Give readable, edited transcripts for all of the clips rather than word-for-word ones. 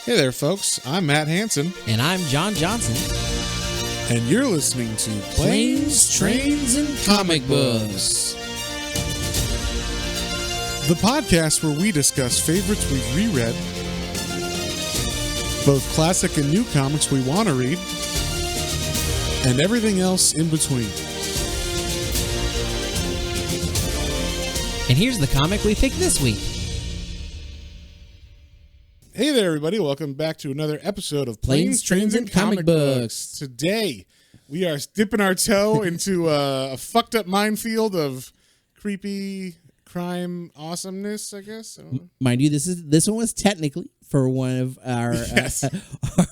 Hey there, folks. I'm Matt Hansen. And I'm John Johnson. And you're listening to Planes, Trains, and Comic Books. The podcast where we discuss favorites we've reread, both classic and new comics we want to read, and everything else in between. And here's the comic we picked this week. Hey there, everybody. Welcome back to another episode of Planes, Trains, and Comic Books. Today, we are dipping our toe into a fucked up minefield of creepy crime awesomeness, I guess. I don't know. Mind you, this one was technically for one of our Yes.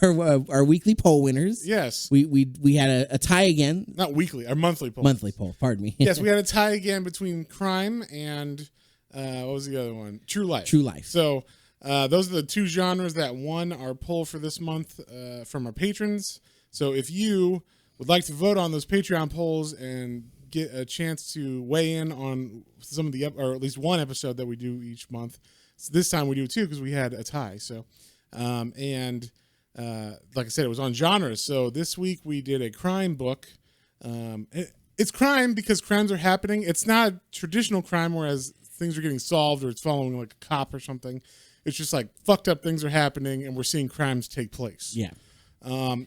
our weekly poll winners. Yes. We had a tie again. Not weekly, our monthly poll. Monthly poll, pardon me. Yes, we had a tie again between crime and, what was the other one? True life. True life. So, those are the two genres that won our poll for this month from our patrons. So if you would like to vote on those Patreon polls and get a chance to weigh in on some of the, or at least one episode that we do each month, so this time we do two because we had a tie. So, like I said, it was on genres. So this week we did a crime book. It's crime because crimes are happening. It's not traditional crime, whereas things are getting solved or it's following like a cop or something. It's just like fucked up things are happening and we're seeing crimes take place. Yeah. And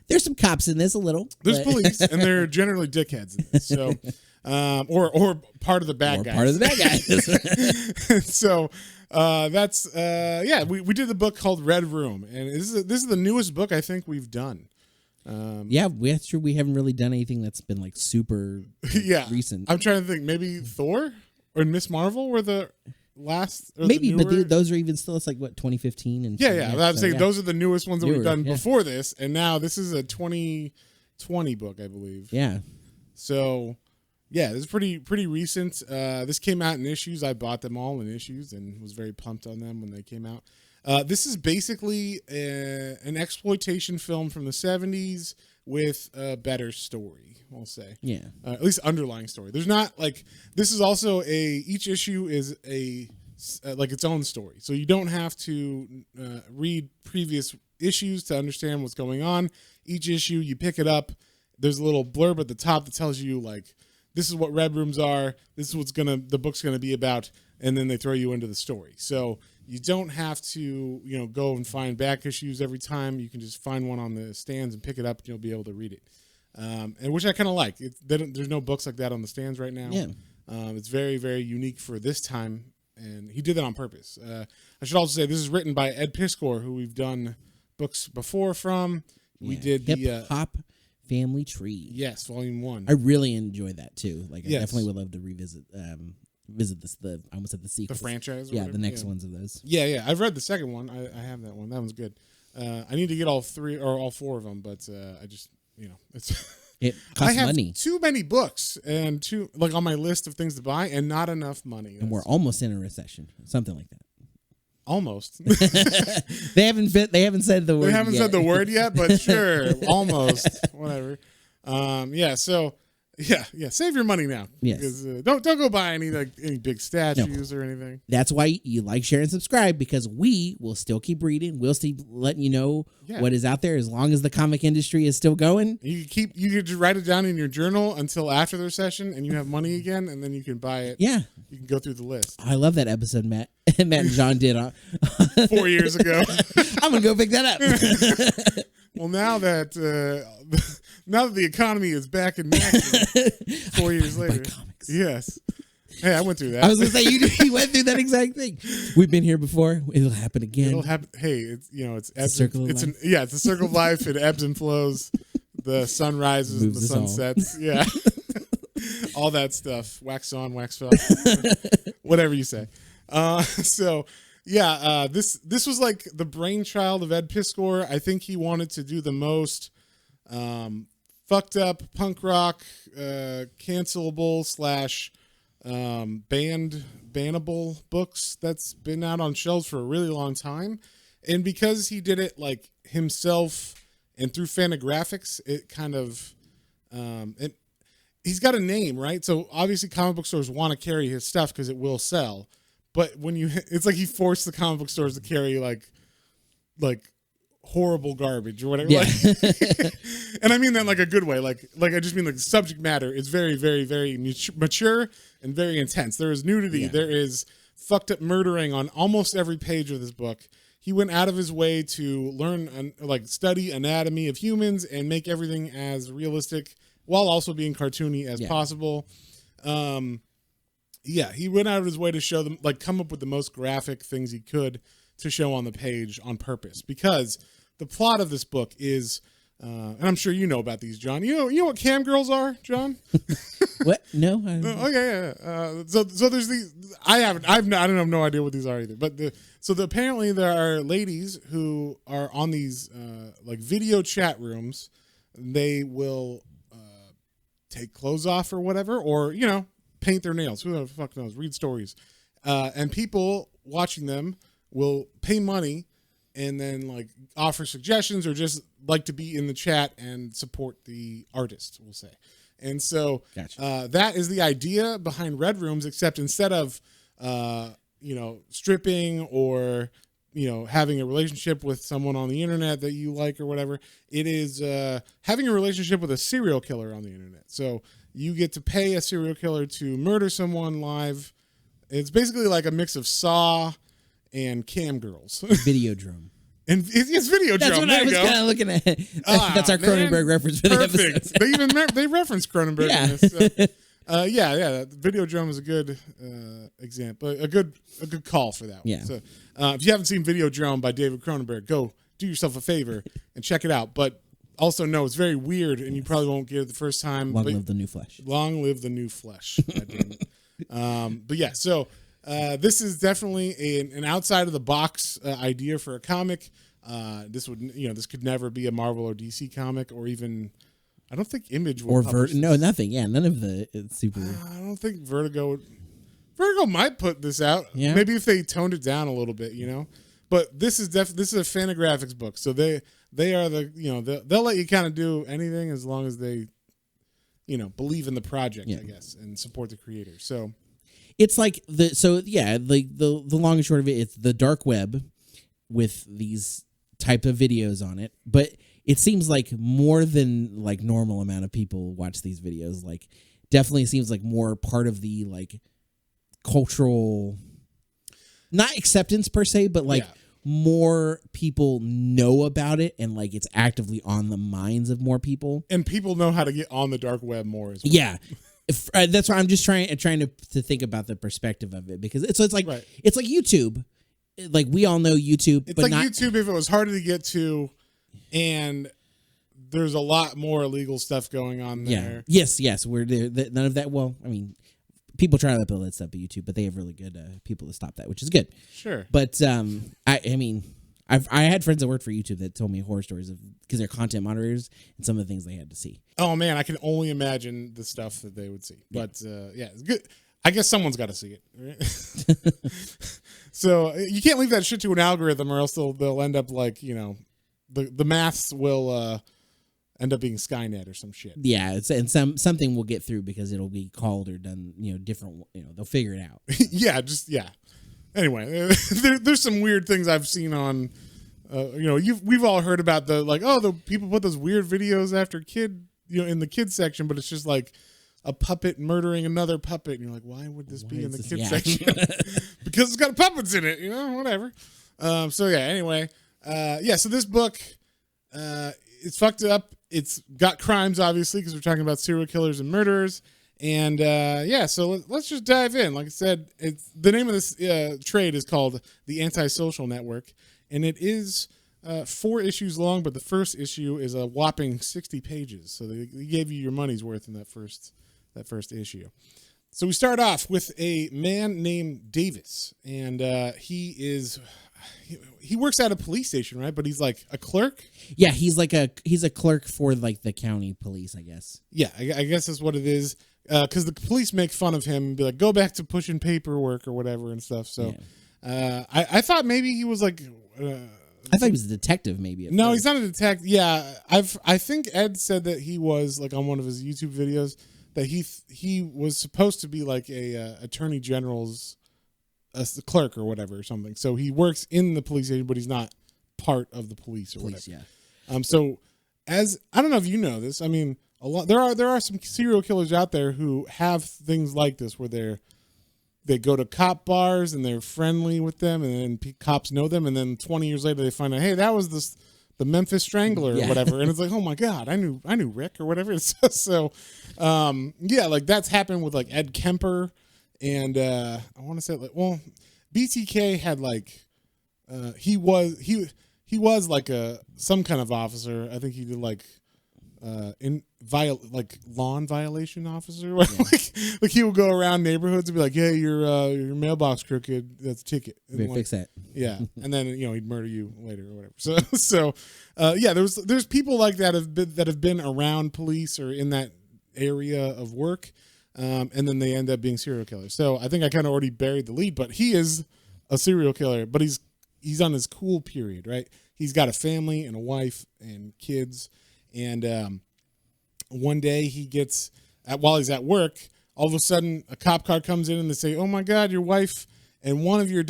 there's some cops in this a little. There's police and they're generally dickheads in this. So, or part of the bad guys. Part of the bad guys. So, we did the book called Red Room, and this is the newest book I think we've done. That's true. We haven't really done anything that's been like super recent. I'm trying to think. Maybe Thor or Miss Marvel were the last. Maybe, but those are even still. It's like what 2015 and I'm saying those are the newest ones that we've done before this, and now this is a 2020 book, I believe. Yeah. So, this is pretty recent. This came out in issues. I bought them all in issues and was very pumped on them when they came out. This is basically an exploitation film from the 70s with a better story, we'll say. Yeah. At least underlying story. There's not like, this is also each issue is like its own story. So you don't have to read previous issues to understand what's going on. Each issue, you pick it up. There's a little blurb at the top that tells you like, this is what Red Rooms are. This is what the book's going to be about. And then they throw you into the story. So you don't have to, go and find back issues every time. You can just find one on the stands and pick it up and you'll be able to read it. And which I kind of like. There's no books like that on the stands right now. Yeah. It's very, very unique for this time. And he did that on purpose. I should also say this is written by Ed Piskor, who we've done books before from. We did the Hip Hop Family Tree. Yes, volume 1. I really enjoyed that too. Like, I Yes. definitely would love to revisit this. I almost said the sequel. The franchise? Or Yeah, whatever? the next ones of those. Yeah. I've read the second one. I have that one. That one's good. I need to get all 3 or all 4 of them, but I just, it's. It costs I have money. too many books and like on my list of things to buy and not enough money. And we're almost in a recession. Something like that. Almost. They haven't said the word. They haven't yet. said the word yet, but sure, almost. Whatever. So save your money now. Yes. Because, don't go buy any big statues or anything. That's why you like, share, and subscribe, because we will still keep reading. We'll still letting you know what is out there as long as the comic industry is still going. You could just write it down in your journal until after the recession and you have money again, and then you can buy it. Yeah. You can go through the list. I love that episode Matt and John did 4 years ago. I'm going to go pick that up. Well, now that the economy is back in action, 4 years later. Comics. Yes. Hey, I went through that. I was going to say, you went through that exact thing. We've been here before. It'll happen again. It'll happen. Hey, it's a circle of life. It's a circle of life. It ebbs and flows. The sun rises and the sun sets. Yeah. All that stuff. Wax on, wax off. Whatever you say. This was like the brainchild of Ed Piskor. I think he wanted to do the most fucked up punk rock, cancelable / bannable books that's been out on shelves for a really long time. And because he did it like himself and through Fantagraphics, it kind of he's got a name, right? So obviously comic book stores want to carry his stuff because it will sell. But when it's like he forced the comic book stores to carry like like horrible garbage or whatever. Yeah. Like, and I mean that in like a good way. Like I just mean like the subject matter is very, very, very mature and very intense. There is nudity. Yeah. There is fucked up murdering on almost every page of this book. He went out of his way to learn, like study anatomy of humans and make everything as realistic while also being cartoony as possible. He went out of his way to show them, like come up with the most graphic things he could to show on the page on purpose, because the plot of this book is, and I'm sure you know about these, John. You know what cam girls are, John? What? No. Okay, yeah. So there's these. I don't have no idea what these are either. But apparently there are ladies who are on these like video chat rooms. They will take clothes off or whatever, or paint their nails. Who the fuck knows? Read stories, and people watching them will pay money and then like offer suggestions or just like to be in the chat and support the artist, we'll say. And so that is the idea behind Red Rooms, except instead of stripping or having a relationship with someone on the internet that you like or whatever, it is having a relationship with a serial killer on the internet. So you get to pay a serial killer to murder someone live. It's basically like a mix of Saw and Cam Girls. Videodrome. And it's Videodrome. That's what I was kind of looking at. That's our Cronenberg reference for the episode. They reference Cronenberg in this. Videodrome is a good example, a good call for that one. Yeah. So if you haven't seen Videodrome by David Cronenberg, go do yourself a favor and check it out. But also know it's very weird, and you probably won't get it the first time. Long live the new flesh. Long live the new flesh. But yeah, so this is definitely an outside of the box idea for a comic. This could never be a Marvel or DC comic, or even I don't think Image would nothing. Yeah, none of the super. I don't think Vertigo would. Vertigo might put this out. Yeah. Maybe if they toned it down a little bit, But this is a Fantagraphics book, so they are they'll let you kind of do anything as long as they believe in the project, I guess, and support the creator. So it's like the long and short of it, it's the dark web with these type of videos on it, but it seems like more than like normal amount of people watch these videos. Like definitely seems like more part of the like cultural, not acceptance per se, but like more people know about it, and like it's actively on the minds of more people, and people know how to get on the dark web more as well. Yeah. That's why I'm just trying to think about the perspective of it, because it's like it's like YouTube. Like we all know YouTube. It's like YouTube if it was harder to get to, and there's a lot more illegal stuff going on there. Yeah. Yes. We're there. None of that. Well, I mean, people try to upload that stuff to YouTube, but they have really good people to stop that, which is good. Sure. But I mean, I had friends that worked for YouTube that told me horror stories of, because they're content moderators, and some of the things they had to see. Oh man, I can only imagine the stuff that they would see. But it's good. I guess someone's got to see it. Right? So you can't leave that shit to an algorithm, or else they'll end up like the maths will end up being Skynet or some shit. Yeah, and something will get through because it'll be called or done different. They'll figure it out. Anyway, there's some weird things I've seen on. We've all heard about the people put those weird videos after kid in the kids section, but it's just like a puppet murdering another puppet, and you're like, why would this be in the kids section? Because it's got puppets in it, whatever. Anyway, so this book, it's fucked up. It's got crimes, obviously, because we're talking about serial killers and murderers. And so let's just dive in. Like I said, the name of this trade is called The Antisocial Network, and it is 4 issues long, but the first issue is a whopping 60 pages. So they gave you your money's worth in that first issue. So we start off with a man named Davis, and he works at a police station, right? But he's like a clerk. Yeah, he's a clerk for like the county police, I guess. Yeah, I guess that's what it is. Because the police make fun of him and be like, go back to pushing paperwork or whatever and stuff. So I thought maybe he was like... I thought he was a detective maybe. No, he's not a detective. Yeah, I think Ed said that he was like on one of his YouTube videos that he was supposed to be like a attorney general's clerk or whatever or something. So he works in the police station, but he's not part of the police or whatever. Yeah. So as I don't know if you know this, I mean, a lot there are some serial killers out there who have things like this where they go to cop bars and they're friendly with them, and then cops know them, and then 20 years later they find out, hey, that was the Memphis Strangler or whatever, and it's like, oh my god, I knew Rick or whatever. So yeah, like that's happened with like Ed Kemper, and I want to say like, well, BTK had like he was like some kind of officer. I think he did like lawn violation officer. Like he would go around neighborhoods and be like, "Yeah, your mailbox crooked. That's a ticket. Fix that." Yeah, and then he'd murder you later or whatever. So yeah, there's people like that have been around police or in that area of work, and then they end up being serial killers. So I think I kind of already buried the lead, but he is a serial killer, but he's on his cool period, right? He's got a family and a wife and kids. And one day while he's at work, all of a sudden a cop car comes in and they say, "Oh my God, your wife and one of your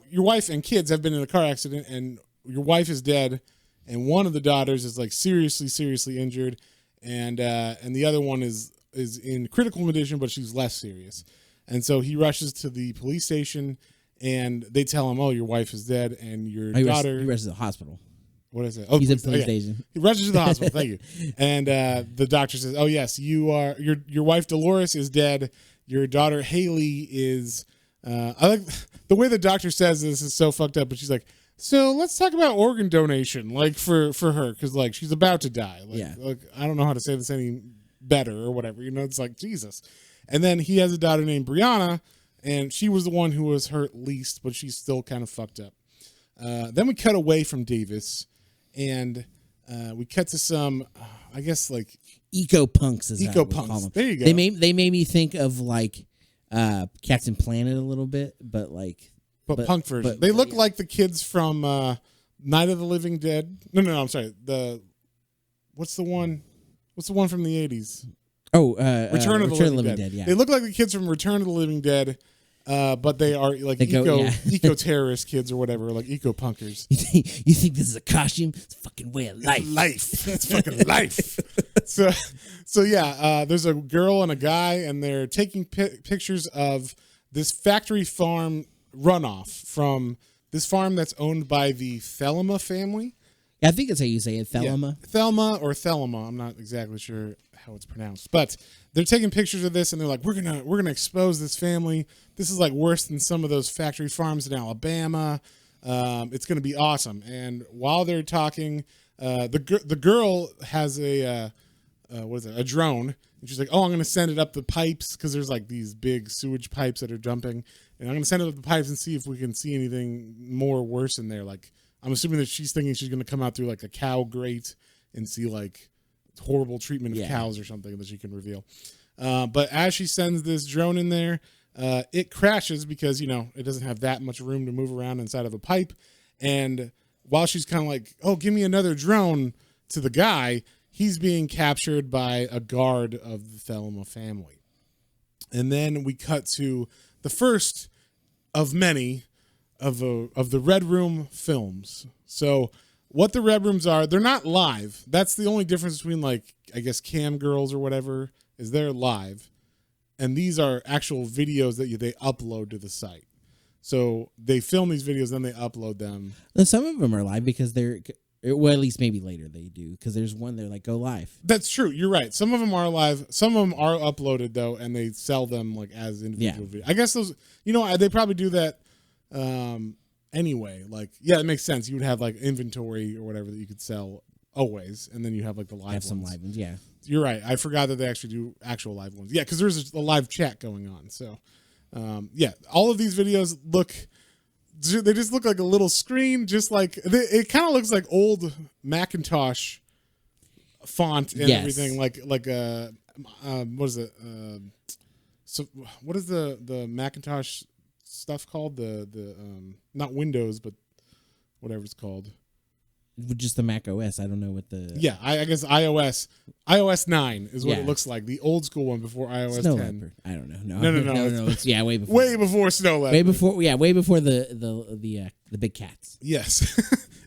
your wife and kids have been in a car accident, and your wife is dead, and one of the daughters is like seriously injured, and the other one is in critical condition, but she's less serious." And so he rushes to the police station, and they tell him, "Oh, your wife is dead, and your daughter." He rushes to the hospital. What is it? Oh, he's at the police station. He rushes to the hospital. Thank you. And the doctor says, "Oh yes, your wife Dolores is dead. Your daughter Haley is." I like the way the doctor says this is so fucked up. But she's like, "So let's talk about organ donation, like for her, because like she's about to die. Like I don't know how to say this any better or whatever. It's like Jesus." And then he has a daughter named Brianna, and she was the one who was hurt least, but she's still kind of fucked up. Then we cut away from Davis. And we cut to some, I guess, like eco-punks. Eco-punks. There you go. They made me think of like Captain Planet a little bit, but punk version. They look like the kids from Night of the Living Dead. No, I'm sorry. What's the one from the 80s? Oh, Return of the Living Dead. Yeah. They look like the kids from Return of the Living Dead. But they are like eco-terrorist kids or whatever, like eco-punkers. You think this is a costume? It's a fucking way of life. It's fucking life. So yeah, there's a girl and a guy, and they're taking pictures of this factory farm runoff from this farm that's owned by the Thelma family. Yeah, I think that's how you say it, Thelma. Yeah. Thelma or Thelma. I'm not exactly sure how it's pronounced, but they're taking pictures of this, and they're like, we're gonna expose this family. This is like worse than some of those factory farms in Alabama. It's gonna be awesome. And while they're talking, the girl has a drone, and she's like, oh, I'm gonna send it up the pipes because there's like these big sewage pipes that are dumping, and I'm gonna send it up the pipes and see if we can see anything more worse in there. Like, I'm assuming that she's thinking she's gonna come out through like a cow grate and see like horrible treatment of cows or something that she can reveal. But as she sends this drone in there, it crashes because, it doesn't have that much room to move around inside of a pipe. And while she's kind of like, oh, give me another drone to the guy, he's being captured by a guard of the Thelma family. And then we cut to the first of many of the Red Room films. So what the Red Rooms are, they're not live. That's the only difference between, like, I guess Cam Girls or whatever, is they're live. And these are actual videos that they upload to the site. So they film these videos, then they upload them. And some of them are live because well, at least maybe later they do, because there's one they're like, go live. That's true. You're right. Some of them are live. Some of them are uploaded, though, and they sell them like as individual videos. I guess those, they probably do that anyway. Like, yeah, it makes sense. You would have like inventory or whatever that you could sell always, and then you have like the live ones. Some live ones, yeah. You're right. I forgot that they actually do actual live ones. Yeah, because there's a live chat going on. So, yeah, all of these videos they just look like a little screen, just like it kind of looks like old Macintosh font and everything. Like what is it? So what is the Macintosh stuff called? The not Windows, but whatever it's called. Just the Mac OS. I don't know what the... Yeah, I guess iOS 9 is what it looks like. The old school one before iOS 10. Leopard. I don't know. No. It's, way before. Way before Snow Leopard. Way before the big cats. Yes.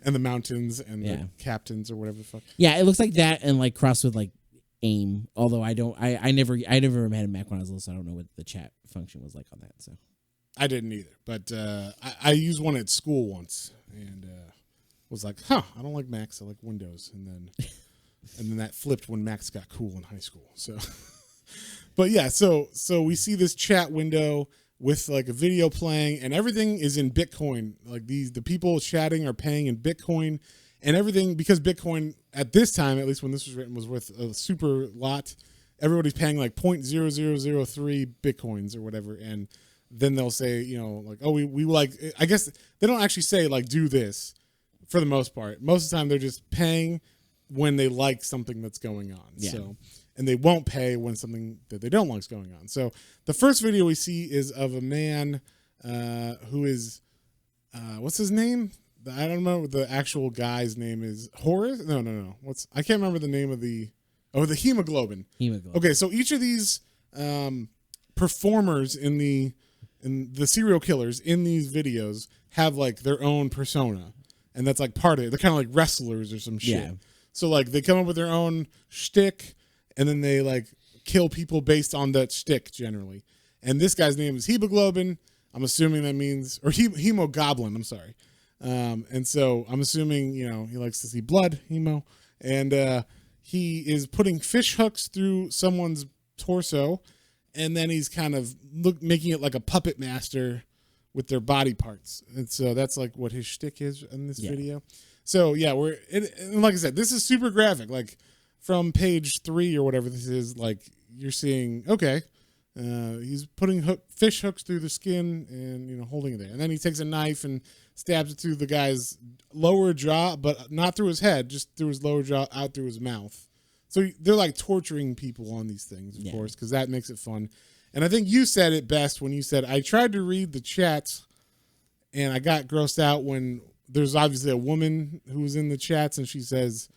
and the mountains and Yeah. the captains or whatever the fuck. Yeah, it looks like that and like crossed with like AIM. Although I never had a Mac when I was little, so I don't know what the chat function was like on that. So I didn't either, but I used one at school once and was like, I don't like Macs, I like Windows, and then that flipped when Macs got cool in high school. So, but yeah, so we see this chat window with like a video playing, and everything is in Bitcoin. Like the people chatting are paying in Bitcoin, and everything, because Bitcoin at this time, at least when this was written, was worth a super lot. Everybody's paying like 0.0003 Bitcoins or whatever, and then they'll say, you know, like, oh, we like, I guess they don't actually say like do this for the most part. Most of the time they're just paying when they like something that's going on. Yeah. So, and they won't pay when something that they don't like is going on. So the first video we see is of a man who is, what's his name? I don't know what the actual guy's name is. Horace? No. I can't remember the name of the hemoglobin. Okay, so each of these performers in the serial killers in these videos have like their own persona, and that's like part of it. They're kind of like wrestlers or some shit. Yeah. So like they come up with their own shtick, and then they like kill people based on that shtick generally. And this guy's name is Hemoglobin. I'm assuming that means, or Hemogoblin. I'm sorry. And so I'm assuming, you know, he likes to see blood, hemo, and he is putting fish hooks through someone's torso, and then he's kind of making it like a puppet master with their body parts. And so that's like what his shtick is in this video. So yeah, and like I said, this is super graphic. Like from page 3 or whatever this is, like you're seeing, okay, he's putting fish hooks through the skin and, you know, holding it there. And then he takes a knife and stabs it through the guy's lower jaw, but not through his head, just through his lower jaw, out through his mouth. So they're like torturing people on these things, of course, because that makes it fun. And I think you said it best when you said, I tried to read the chats and I got grossed out when there's obviously a woman who was in the chats and she says,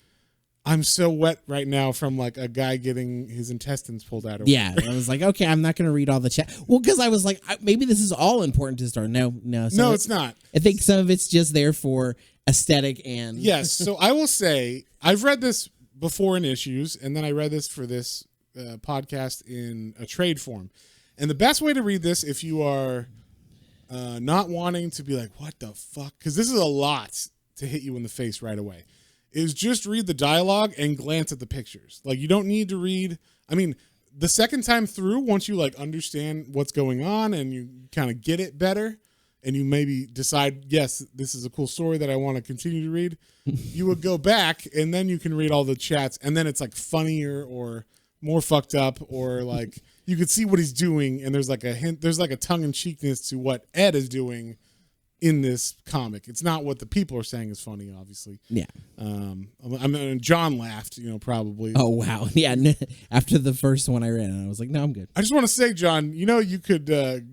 I'm so wet right now from like a guy getting his intestines pulled out. Yeah, I was like, okay, I'm not going to read all the chat. Well, because I was like, maybe this is all important to start. No, it's not. I think some of it's just there for aesthetic and yes. So I will say I've read this before in issues, and then I read this for this podcast in a trade form. And the best way to read this, if you are not wanting to be like, what the fuck? Because this is a lot to hit you in the face right away, is just read the dialogue and glance at the pictures. Like, you don't need to read. I mean, the second time through, once you like understand what's going on and you kind of get it better, and you maybe decide, yes, this is a cool story that I want to continue to read, you would go back and then you can read all the chats, and then it's like funnier or more fucked up, or like you could see what he's doing, and there's like a hint, there's like a tongue-in-cheekness to what Ed is doing in this comic. It's not what the people are saying is funny, obviously. Yeah. I mean, John laughed, you know, probably. Oh, wow. Yeah. After the first one I read, and I was like, no, I'm good. I just want to say, John, you know, you could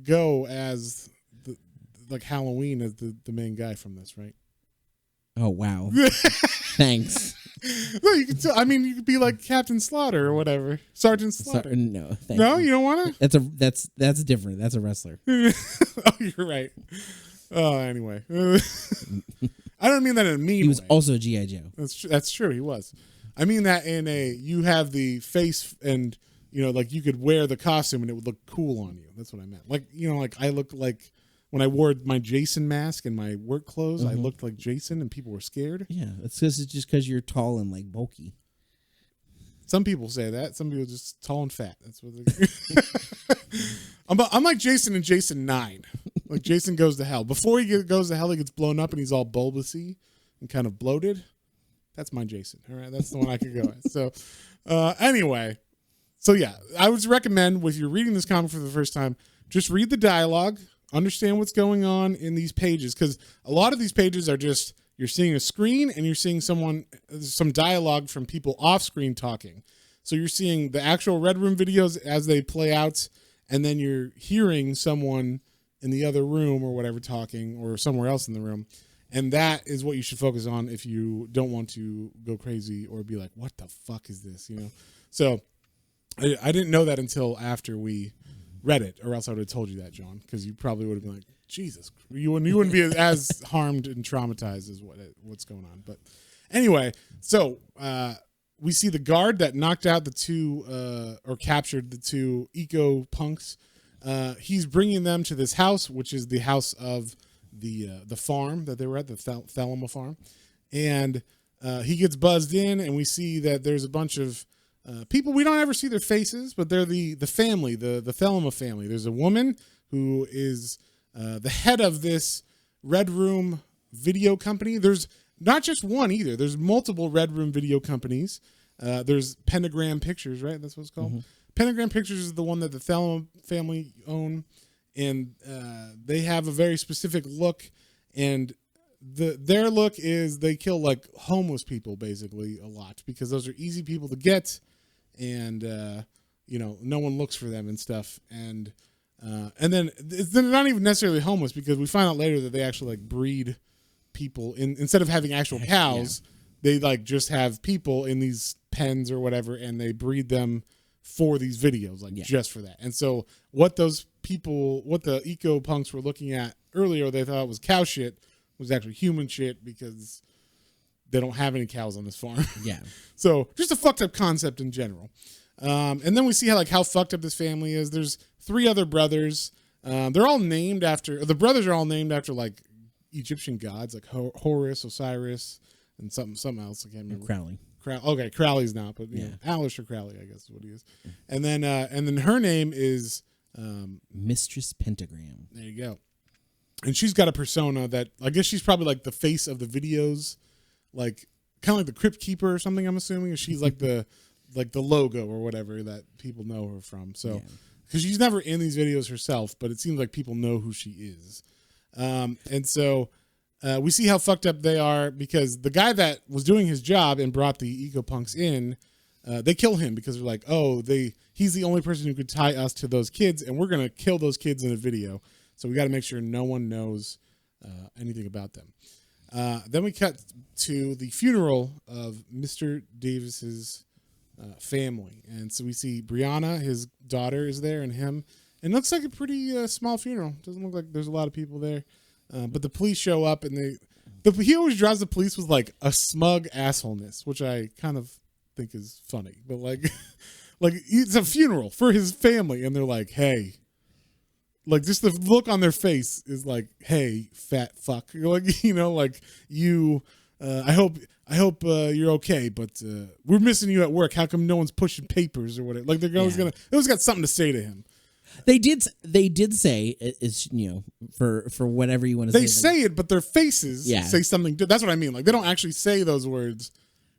go as like Halloween as the main guy from this, right? Oh, wow. Thanks. No, you could. I mean, you could be like Captain Slaughter or whatever, Sergeant Slaughter. No, thank no, you. you don't want to. That's different. That's a wrestler. Oh, you're right. Oh, anyway, I don't mean that in a mean way. He was also G.I. Joe. That's true. He was. I mean that in a, you have the face, and you know, like you could wear the costume and it would look cool on you. That's what I meant. Like, you know, like I look like when I wore my Jason mask and my work clothes, I looked like Jason, and people were scared. Yeah, it's just because you're tall and like bulky. Some people say that. Some people just tall and fat. That's what they. I'm like Jason in Jason 9. Like Jason Goes to Hell. Before he goes to hell, he gets blown up and he's all bulbousy and kind of bloated. That's my Jason. All right, that's the one I could go at. So, anyway, so yeah, I would recommend if you're reading this comic for the first time, just read the dialogue, understand what's going on in these pages, because a lot of these pages are just, you're seeing a screen and you're seeing some dialogue from people off screen talking. So you're seeing the actual Red Room videos as they play out, and then you're hearing someone in the other room or whatever talking, or somewhere else in the room. And that is what you should focus on if you don't want to go crazy or be like, what the fuck is this? You know? So I didn't know that until after we Reddit, or else I would have told you that, John, because you probably would have been like, Jesus, you wouldn't be as harmed and traumatized as what's going on. But anyway, so we see the guard that knocked out the two or captured the two eco punks. He's bringing them to this house, which is the house of the farm that they were at, the Thelema farm, and he gets buzzed in, and we see that there's a bunch of people. We don't ever see their faces, but they're the family, the Thelema family. There's a woman who is the head of this Red Room video company. There's not just one either. There's multiple Red Room video companies. There's Pentagram Pictures, right? That's what it's called. Mm-hmm. Pentagram Pictures is the one that the Thelema family own, and they have a very specific look, and their look is they kill like homeless people basically a lot because those are easy people to get, and no one looks for them and stuff, and then they're not even necessarily homeless because we find out later that they actually like breed people instead of having actual cows. Yeah. They like just have people in these pens or whatever, and they breed them for these videos, like just for that. And so what the eco punks were looking at earlier, they thought was cow shit, was actually human shit because they don't have any cows on this farm. Yeah. So just a fucked up concept in general. And then we see how fucked up this family is. There's 3 other brothers. They're all named after, the brothers are all named after like Egyptian gods, like Horus, Osiris, and something else. I can't remember. Crowley. Okay, Crowley's not, but yeah, Aleister Crowley, I guess is what he is. And then her name is Mistress Pentagram. There you go. And she's got a persona that I guess she's probably like the face of the videos, like kind of like the Crypt Keeper or something. I'm assuming she's like the logo or whatever that people know her from. So because she's never in these videos herself, but it seems like people know who she is. And so. We see how fucked up they are because the guy that was doing his job and brought the eco punks in, they kill him because they're like, he's the only person who could tie us to those kids, and we're gonna kill those kids in a video. So we got to make sure no one knows anything about them. Then we cut to the funeral of Mr. Davis's family, and so we see Brianna, his daughter, is there, and him. And it looks like a pretty small funeral. Doesn't look like there's a lot of people there. But the police show up, and he always draws the police with like a smug assholeness, which I kind of think is funny. But like it's a funeral for his family, and they're like, "Hey," like just the look on their face is like, "Hey, fat fuck," like you. I hope you're okay, but we're missing you at work. How come no one's pushing papers or whatever? Like they're always always got something to say to him. They did say it's for whatever you want to say. They say it, but their faces say something. That's what I mean. Like they don't actually say those words,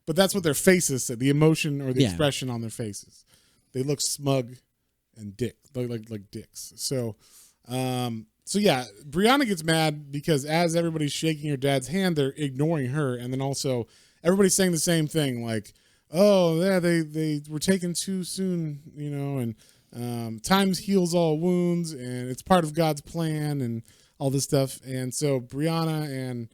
but that's what their faces say. The emotion or the expression on their faces. They look smug and like dicks. So Brianna gets mad because as everybody's shaking her dad's hand, they're ignoring her, and then also everybody's saying the same thing, like, "Oh yeah, they were taken too soon," and. Times heals all wounds, and it's part of God's plan, and all this stuff. And so Brianna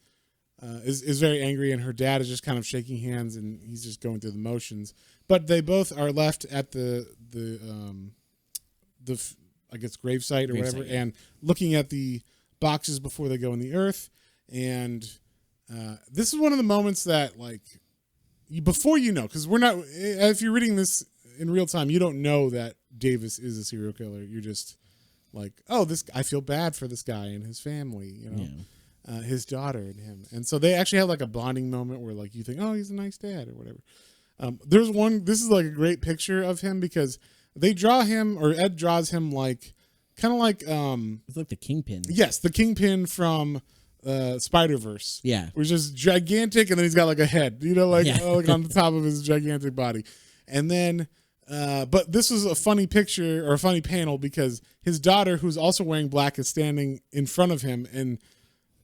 is very angry, and her dad is just kind of shaking hands, and he's just going through the motions. But they both are left at the I guess gravesite or whatever, and looking at the boxes before they go in the earth. And this is one of the moments that before because we're not. If you're reading this in real time, you don't know that Davis is a serial killer. You're just like, I feel bad for this guy and his family, his daughter and him. And so they actually have like a bonding moment where like you think, he's a nice dad or whatever. This is like a great picture of him because they draw him, or Ed draws him like kind of like it's like the Kingpin. Yes, the Kingpin from Spider-Verse. Yeah. Which is gigantic, and then he's got like a head, like on the top of his gigantic body. And then but this was a funny picture or a funny panel because his daughter, who's also wearing black, is standing in front of him,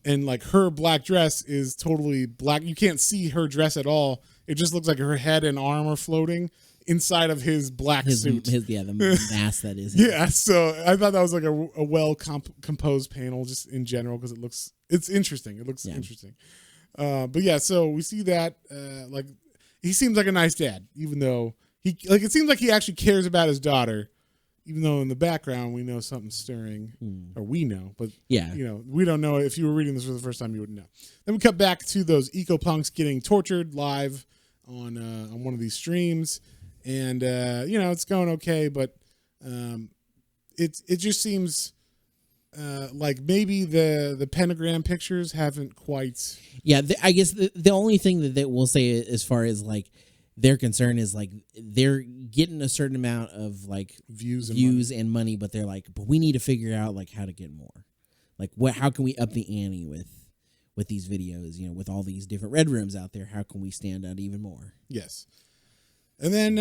and like her black dress is totally black. You can't see her dress at all. It just looks like her head and arm are floating inside of his black suit. The mask that is. Yeah, so I thought that was like a well composed panel just in general because it's interesting. It looks interesting. But yeah, so we see that he seems like a nice dad, even though. It seems like he actually cares about his daughter, even though in the background we know something's stirring, or we know, but Yeah. we don't know. If you were reading this for the first time, you wouldn't know. Then we cut back to those eco punks getting tortured live on one of these streams, and it's going okay, but it just seems like maybe the pentagram pictures haven't quite. Yeah, I guess the only thing that we'll say as far as like their concern is like they're getting a certain amount of like views and money, but they're like, but we need to figure out like how to get more. Like how can we up the ante with these videos? With all these different red rooms out there, how can we stand out even more? Yes. And then,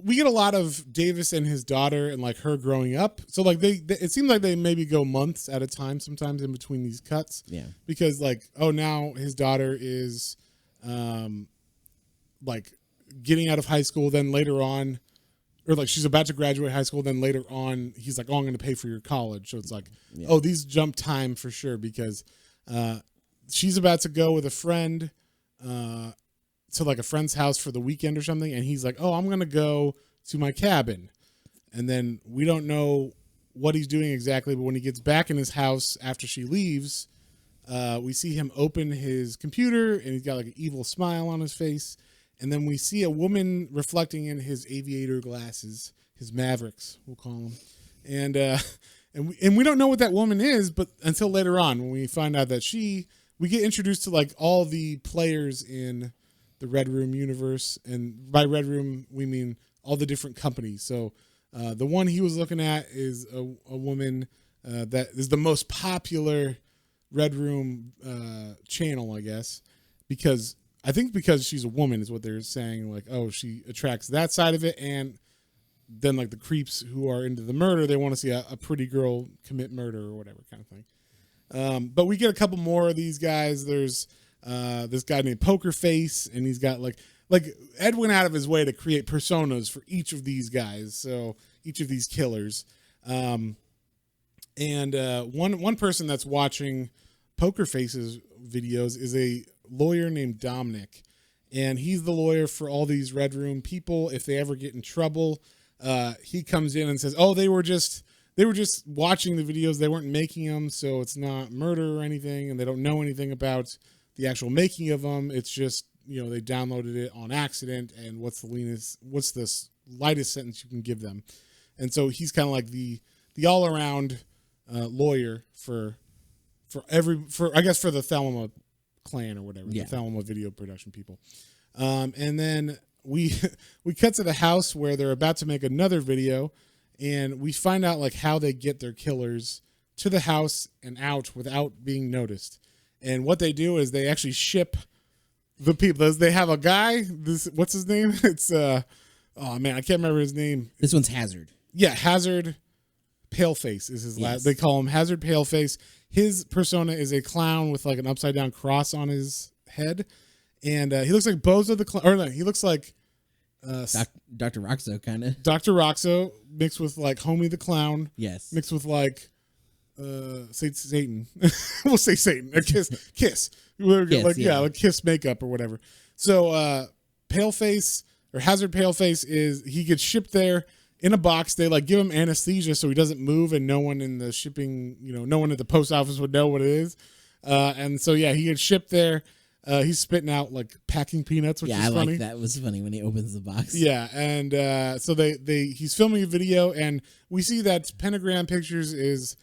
we get a lot of Davis and his daughter and like her growing up. So like it seems like they maybe go months at a time sometimes in between these cuts. Yeah. Because like, now his daughter is, like getting out of high school. Then later on, or like she's about to graduate high school. Then later on, he's like, oh, I'm going to pay for your college. So it's like, these jump time for sure. Because, she's about to go with a friend, to like a friend's house for the weekend or something, and he's like, oh, I'm gonna go to my cabin, and then we don't know what he's doing exactly, but when he gets back in his house after she leaves, we see him open his computer and he's got like an evil smile on his face, and then we see a woman reflecting in his aviator glasses, his Mavericks we'll call them, and we don't know what that woman is, but until later on when we find out that we get introduced to like all the players in the Red Room universe, and by Red Room we mean all the different companies. So the one he was looking at is a woman that is the most popular Red Room channel, I guess, because she's a woman is what they're saying. Like, oh, she attracts that side of it, and then like the creeps who are into the murder, they want to see a pretty girl commit murder or whatever kind of thing. But we get a couple more of these guys. There's this guy named Poker Face, and he's got like Ed went out of his way to create personas for each of these guys, so each of these killers. And one person that's watching Poker Face's videos is a lawyer named Dominic, and he's the lawyer for all these Red Room people. If they ever get in trouble, he comes in and says, oh, they were just watching the videos, they weren't making them, so it's not murder or anything, and they don't know anything about the actual making of them. It's just, they downloaded it on accident, and what's the lightest sentence you can give them. And so he's kind of like the all around lawyer for the Thelma clan or whatever, the Thelma video production people. And then we cut to the house where they're about to make another video, and we find out like how they get their killers to the house and out without being noticed. And what they do is they actually ship the people. They have a guy. What's his name? It's oh man, I can't remember his name. This one's Hazard. Yeah, Hazard Paleface is his last. They call him Hazard Paleface. His persona is a clown with like an upside down cross on his head, and he looks like Bozo the Clown. Or no, he looks like Dr. Roxo, kind of. Dr. Roxo mixed with like Homie the Clown. Yes. Mixed with like Satan. We'll say Satan. Or Kiss. Like Kiss makeup or whatever. So Paleface or Hazard Paleface he gets shipped there in a box. They like give him anesthesia so he doesn't move, and no one in the shipping, no one at the post office would know what it is. And so he gets shipped there. He's spitting out like packing peanuts, which is funny. Like that. It was funny when he opens the box. Yeah, and so he's filming a video, and we see that Pentagram Pictures is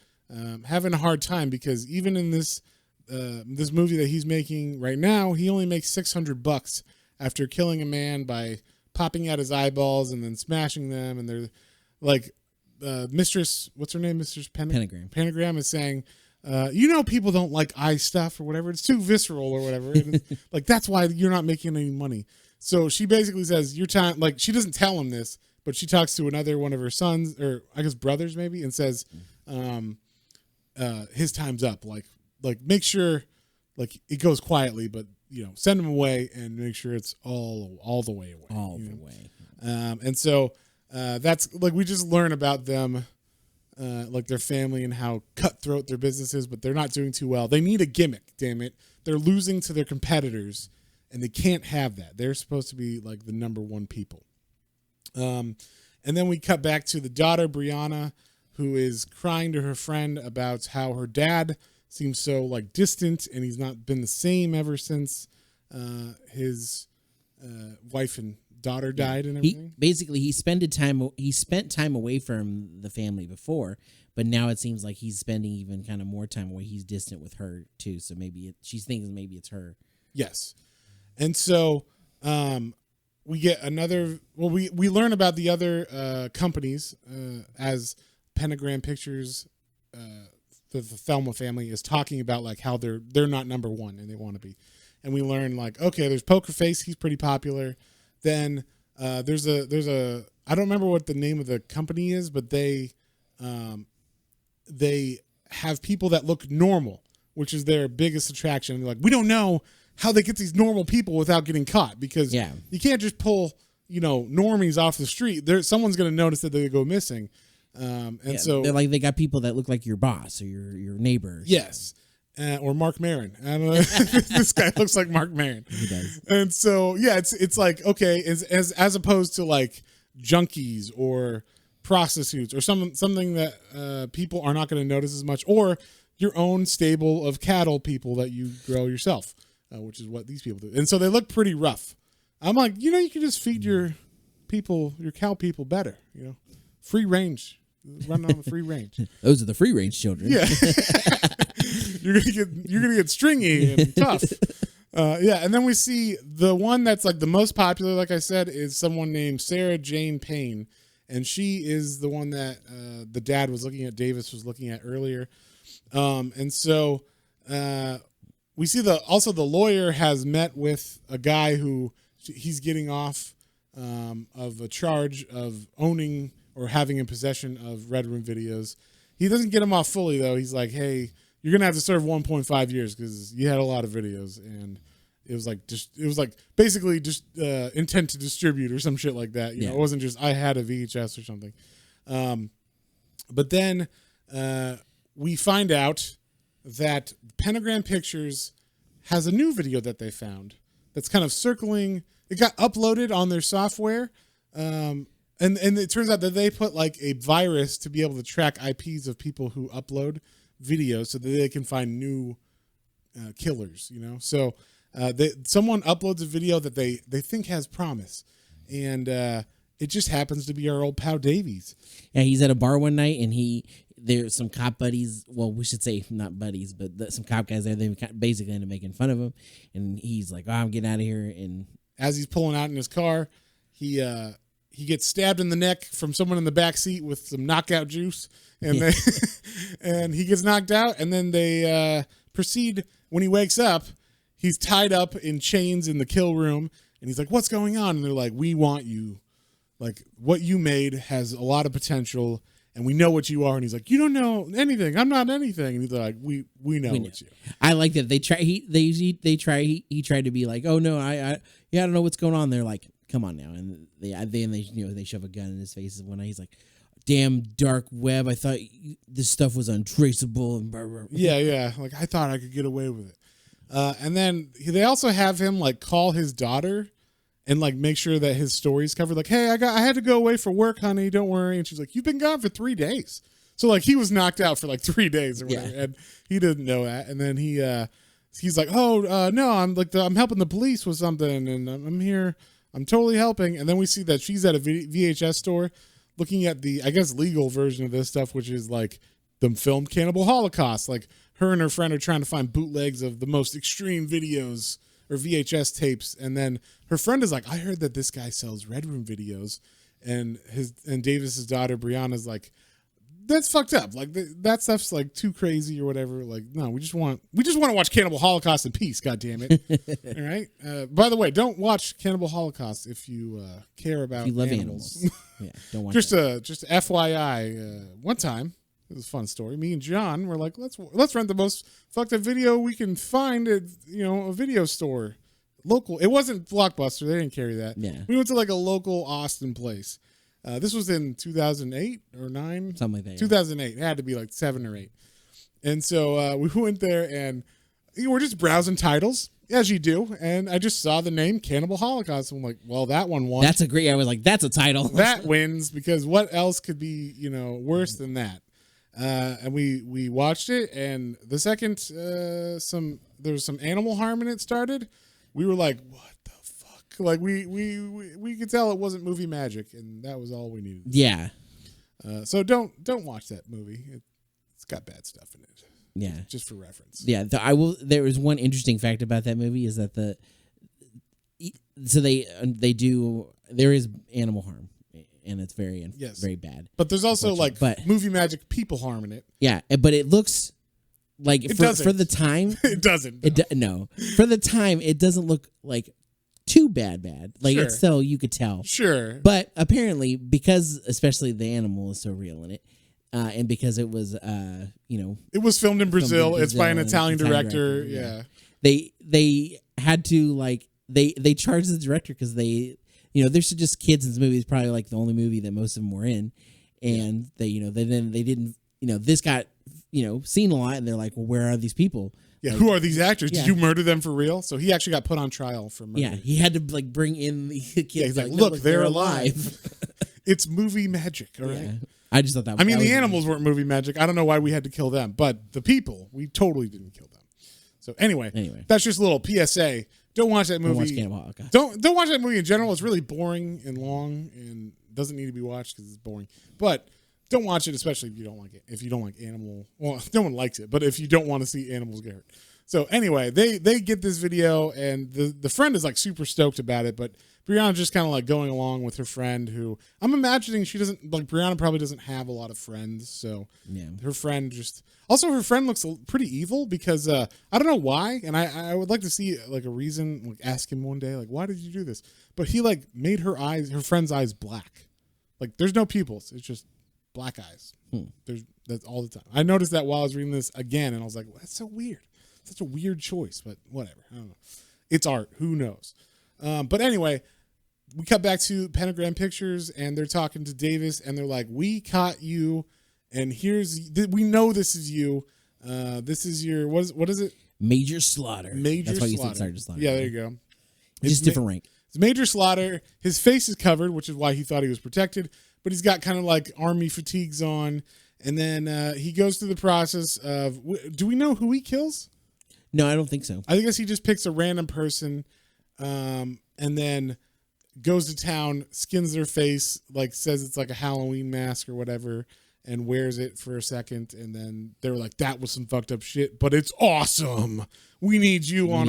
having a hard time because even in this movie that he's making right now, he only makes $600 after killing a man by popping out his eyeballs and then smashing them. And they're like, Mistress, what's her name? Mistress Pentagram. Pentagram is saying, people don't like eye stuff or whatever. It's too visceral or whatever. And like, that's why you're not making any money. So she basically says, your time, like she doesn't tell him this, but she talks to another one of her sons, or I guess brothers maybe, and says, his time's up. Like make sure like it goes quietly, but send him away and make sure it's all the way away. All the way. And so that's like we just learn about them, like their family and how cutthroat their business is, but they're not doing too well. They need a gimmick, damn it. They're losing to their competitors, and they can't have that. They're supposed to be like the number one people. And then we cut back to the daughter, Brianna, who is crying to her friend about how her dad seems so like distant, and he's not been the same ever since his wife and daughter died and everything. He spent time away from the family before, but now it seems like he's spending even kind of more time away. He's distant with her too, so she thinks maybe it's her. Yes. And so we get another. Well, we learn about the other companies as Pentagram Pictures, the Thelma family is talking about like how they're not number one and they want to be. And we learn like, okay, there's Poker Face, he's pretty popular. Then there's a I don't remember what the name of the company is, but they have people that look normal, which is their biggest attraction. And they're like, we don't know how they get these normal people without getting caught, because you can't just pull, normies off the street. Someone's going to notice that they go missing. So they're like, they got people that look like your boss or your neighbor. Yes. Or Mark Maron. I don't know. This guy looks like Mark Maron. He does. And so, it's like, okay, as opposed to like junkies or prostitutes or something that people are not going to notice as much, or your own stable of cattle people that you grow yourself, which is what these people do. And so they look pretty rough. I'm like, you can just feed your cow people better, free range, run on the free range. Those are the free range children. Yeah. You're gonna get stringy and tough. And then we see the one that's like the most popular, like I said, is someone named Sarah Jane Payne, and she is the one that the dad was looking at, Davis was looking at earlier. And so we see the lawyer has met with a guy who he's getting off of a charge of owning or having in possession of Red Room videos. He doesn't get him off fully though. He's like, hey, you're going to have to serve 1.5 years because you had a lot of videos, and it was like basically just intent to distribute or some shit like that. It wasn't just I had a VHS or something. But then we find out that Pentagram Pictures has a new video that they found that's kind of circling. It got uploaded on their software. And it turns out that they put like a virus to be able to track IPs of people who upload videos so that they can find new killers, So someone uploads a video that they think has promise, and it just happens to be our old pal Davies. Yeah, he's at a bar one night, and there's some cop buddies. Well, we should say not buddies, but some cop guys there. They basically end up making fun of him, and he's like, "Oh, I'm getting out of here." And as he's pulling out in his car, he gets stabbed in the neck from someone in the back seat with some knockout juice, and and he gets knocked out. And then they proceed. When he wakes up, he's tied up in chains in the kill room, and he's like, "What's going on?" And they're like, "We want you. Like, what you made has a lot of potential, and we know what you are." And he's like, "You don't know anything. I'm not anything." And he's like, "We know what you." I like that they try. He tried to be like, "Oh no, I don't know what's going on." They're like, "Come on now," and they shove a gun in his face. And he's like, "Damn dark web! I thought this stuff was untraceable." And blah, blah, blah. Yeah. Like, I thought I could get away with it. And then they also have him like call his daughter and like make sure that his story's covered. Like, "Hey, I had to go away for work, honey. Don't worry." And she's like, "You've been gone for 3 days." So like he was knocked out for like 3 days or whatever, and he didn't know that. And then he's like, "Oh no, I'm helping the police with something, and I'm here. I'm totally helping." And then we see that she's at a VHS store looking at the, I guess, legal version of this stuff, which is like the film Cannibal Holocaust. Like her and her friend are trying to find bootlegs of the most extreme videos or VHS tapes. And then her friend is like, "I heard that this guy sells Red Room videos." And Davis's daughter, Brianna's like, "That's fucked up. Like that stuff's like too crazy or whatever. Like, no, we just want to watch Cannibal Holocaust in peace. God damn it." All right. By the way, don't watch Cannibal Holocaust if you care about you love animals. Yeah, don't watch. just FYI. One time, it was a fun story. Me and John were like, let's rent the most fucked up video we can find at a video store, local. It wasn't Blockbuster. They didn't carry that. Yeah. We went to like a local Austin place. This was in 2008 or 9? Something like that. 2008. It had to be like 7 or 8. And so we went there and we're just browsing titles. as you do. And I just saw the name Cannibal Holocaust. I'm like, well, that one won. That's a great. I was like, that's a title. That wins, because what else could be, worse than that? And we watched it, and the second there was some animal harm in it started, we were like, what the fuck? Like we could tell it wasn't movie magic, and that was all we needed. Yeah. So don't watch that movie. It's got bad stuff in it. Yeah. Just for reference. Yeah. There is one interesting fact about that movie is that there is animal harm, and it's very bad. But there's also movie magic people harming it. Yeah, but it looks like for the time it doesn't. No, for the time it doesn't look like too bad. Like Sure. It's still, you could tell. Sure. But apparently, because especially the animal is so real in it, and because it was it was filmed in Brazil. It's by an Italian director. Yeah. They had to they charged the director because there's just kids in this movie. It's probably like the only movie that most of them were in, and they didn't this got seen a lot, and they're like, well, where are these people? Yeah, who are these actors? Did you murder them for real? So he actually got put on trial for murder. Yeah, he had to bring in the kids. Yeah, he's like, look, they're alive. It's movie magic, all right? Yeah. I just thought that. I mean, the animals weren't movie magic. I don't know why we had to kill them, but the people, we totally didn't kill them. So anyway, that's just a little PSA. Don't watch that movie. Don't watch Cannibal Holocaust. Don't watch that movie in general. It's really boring and long and doesn't need to be watched because it's boring. But don't watch it, especially if you don't like it. If you don't like animal, well, no one likes it. But if you don't want to see animals get hurt. So anyway, they get this video, and the friend is like super stoked about it, but Brianna's just kind of like going along with her friend, who I'm imagining she doesn't like. Brianna probably doesn't have a lot of friends, so yeah. Her friend her friend looks pretty evil because I don't know why, and I would like to see like a reason, like ask him one day, like, why did you do this? But he like made her friend's eyes black, like there's no pupils, it's just black eyes. That's all the time. I noticed that while I was reading this again, and I was like, well, that's so weird. Such a weird choice, but whatever. I don't know. It's art. Who knows? But anyway, we cut back to Pentagram Pictures, and they're talking to Davis, and they're like, we caught you, and we know this is you. This is your, what is it? Major Slaughter. That's why you said Sergeant Slaughter. Yeah, there you go. Just different rank. It's Major Slaughter. His face is covered, which is why he thought he was protected, but he's got kind of like army fatigues on, and then he goes through the process of, do we know who he kills? No, I don't think so. I guess he just picks a random person, and then goes to town, skins their face, like says it's like a Halloween mask or whatever, and wears it for a second, and then they were like, that was some fucked up shit, but it's awesome. We need you we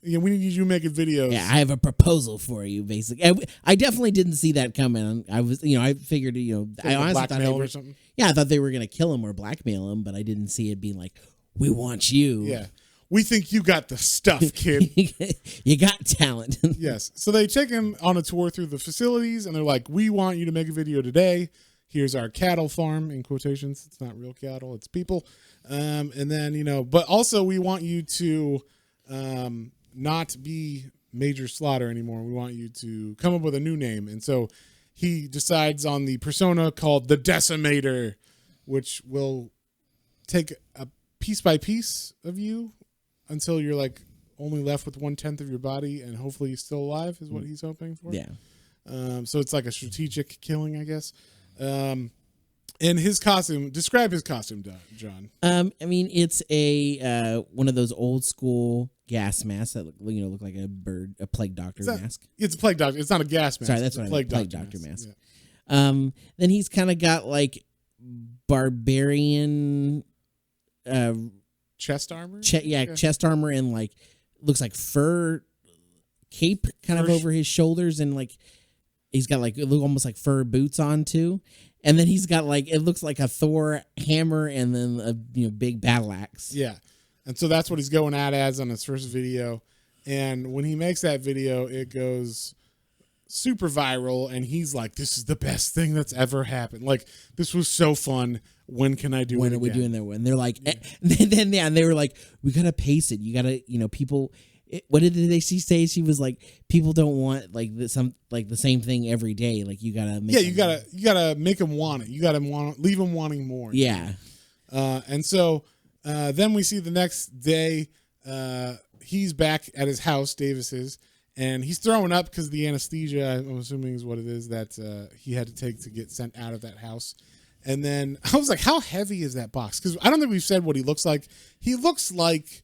need you making videos. Yeah, I have a proposal for you, basically. I definitely didn't see that coming. I was, I figured, I honestly thought or something. Yeah, I thought they were going to kill him or blackmail him, but I didn't see it being like, we want you. Yeah. We think you got the stuff, kid. You got talent. Yes. So they take him on a tour through the facilities, and they're like, we want you to make a video today. Here's our cattle farm, in quotations. It's not real cattle, it's people. And then, but also we want you to not be Major Slaughter anymore. We want you to come up with a new name. And so he decides on the persona called the Decimator, which will take a piece by piece of you until you're like only left with 1/10 of your body, and hopefully he's still alive is what he's hoping for. Yeah. So it's like a strategic killing, I guess. And his costume, describe his costume, John. I mean, it's a one of those old school gas masks that look like a plague doctor mask. It's a plague doctor. It's not a gas mask. Sorry, that's what plague doctor mask. Yeah. Then he's kind of got like barbarian chest armor. Chest armor, and like looks like fur cape kind of over his shoulders, and like he's got like almost like fur boots on too. And then he's got like, it looks like a Thor hammer and then a big battle axe. Yeah. And so that's what he's going at as on his first video. And when he makes that video, it goes super viral, and he's like, this is the best thing that's ever happened. Like, this was so fun. When can I do it again? When are we doing that? And they're like, and they were like, we got to pace it. You got to, people... What did she say? She was like, people don't want like the same thing every day. Like you gotta make you gotta make them want it. You gotta leave them wanting more. Yeah. And so then we see the next day he's back at his house, Davis is, and he's throwing up because the anesthesia, I'm assuming is what it is, that he had to take to get sent out of that house. And then I was like, how heavy is that box? Because I don't think we've said what he looks like. He looks like,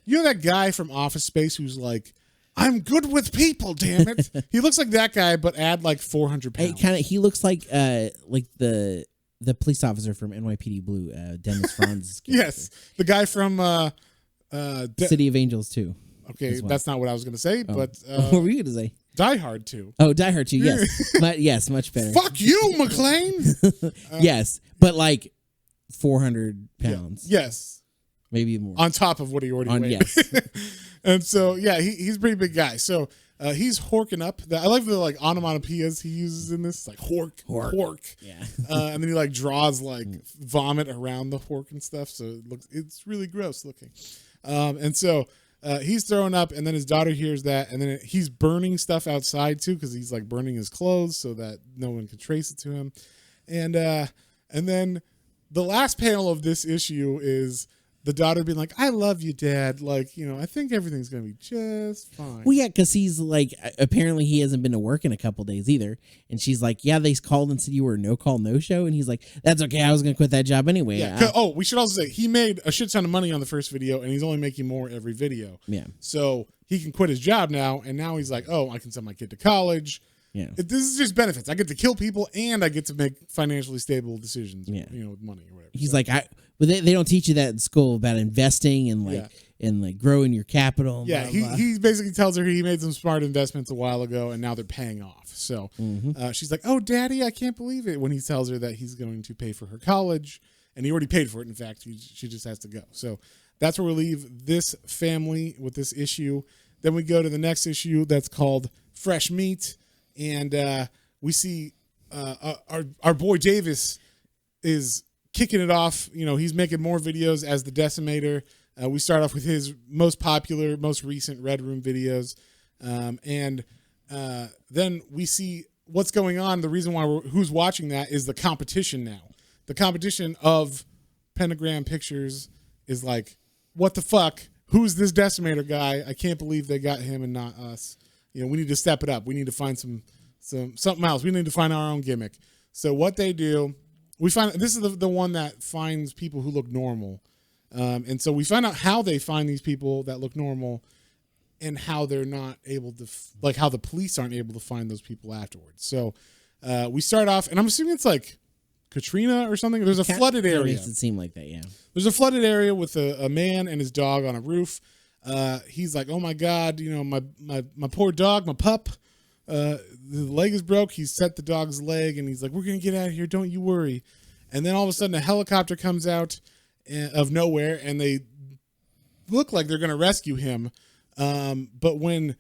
you know that guy from Office Space who's like, I'm good with people, damn it. He looks like that guy, but add like 400 pounds. He looks like the police officer from NYPD Blue, Dennis Franz. Yes, the guy from City of Angels 2. Okay, that's not what I was going to say, but what were you going to say? Die Hard 2. Oh, Die Hard 2, yes. Yes, much better. Fuck you, McClane. Yes, but like 400 pounds. Yes. Maybe more. On top of what he already weighed. Yes. And so, yeah, he's a pretty big guy. So he's horking up. I like the like onomatopoeias he uses in this, like hork. Yeah. And then he like draws like vomit around the hork and stuff. So it's really gross looking. And so he's throwing up, and then his daughter hears that, and then he's burning stuff outside too, because he's like burning his clothes so that no one can trace it to him. And then the last panel of this issue is the daughter being like, I love you, Dad. Like, you know, I think everything's going to be just fine. Well, yeah, because he's like, apparently he hasn't been to work in a couple days either. And she's like, yeah, they called and said you were a no-call, no-show. And he's like, that's okay. I was going to quit that job anyway. Yeah. Oh, we should also say he made a shit ton of money on the first video, and he's only making more every video. Yeah. So he can quit his job now, and now he's like, oh, I can send my kid to college. Yeah. This is just benefits. I get to kill people, and I get to make financially stable decisions. Yeah. You know, with money or whatever. He's like, but they don't teach you that in school about investing and like growing your capital. Yeah, blah, blah. he basically tells her he made some smart investments a while ago, and now they're paying off. So she's like, oh, Daddy, I can't believe it, when he tells her that he's going to pay for her college, and he already paid for it. In fact, she just has to go. So that's where we leave this family with this issue. Then we go to the next issue that's called Fresh Meat, and we see our boy Davis is kicking it off. You know, he's making more videos as the Decimator. We start off with his most popular, most recent Red Room videos. And then we see what's going on. The reason why who's watching that is the competition now. The competition of Pentagram Pictures is like, what the fuck? Who's this Decimator guy? I can't believe they got him and not us. You know, we need to step it up. We need to find something else. We need to find our own gimmick. So what they do, we find this is the one that finds people who look normal. And so we find out how they find these people that look normal, and how they're not able to, like how the police aren't able to find those people afterwards. So we start off, and I'm assuming it's like Katrina or something. There's a flooded area. Makes it seem like that, yeah. There's a flooded area with a man and his dog on a roof. He's like, oh my God, you know, my poor dog, my pup, the leg is broke. He set the dog's leg, and he's like, we're going to get out of here. Don't you worry. And then all of a sudden a helicopter comes out of nowhere, and they look like they're going to rescue him. But when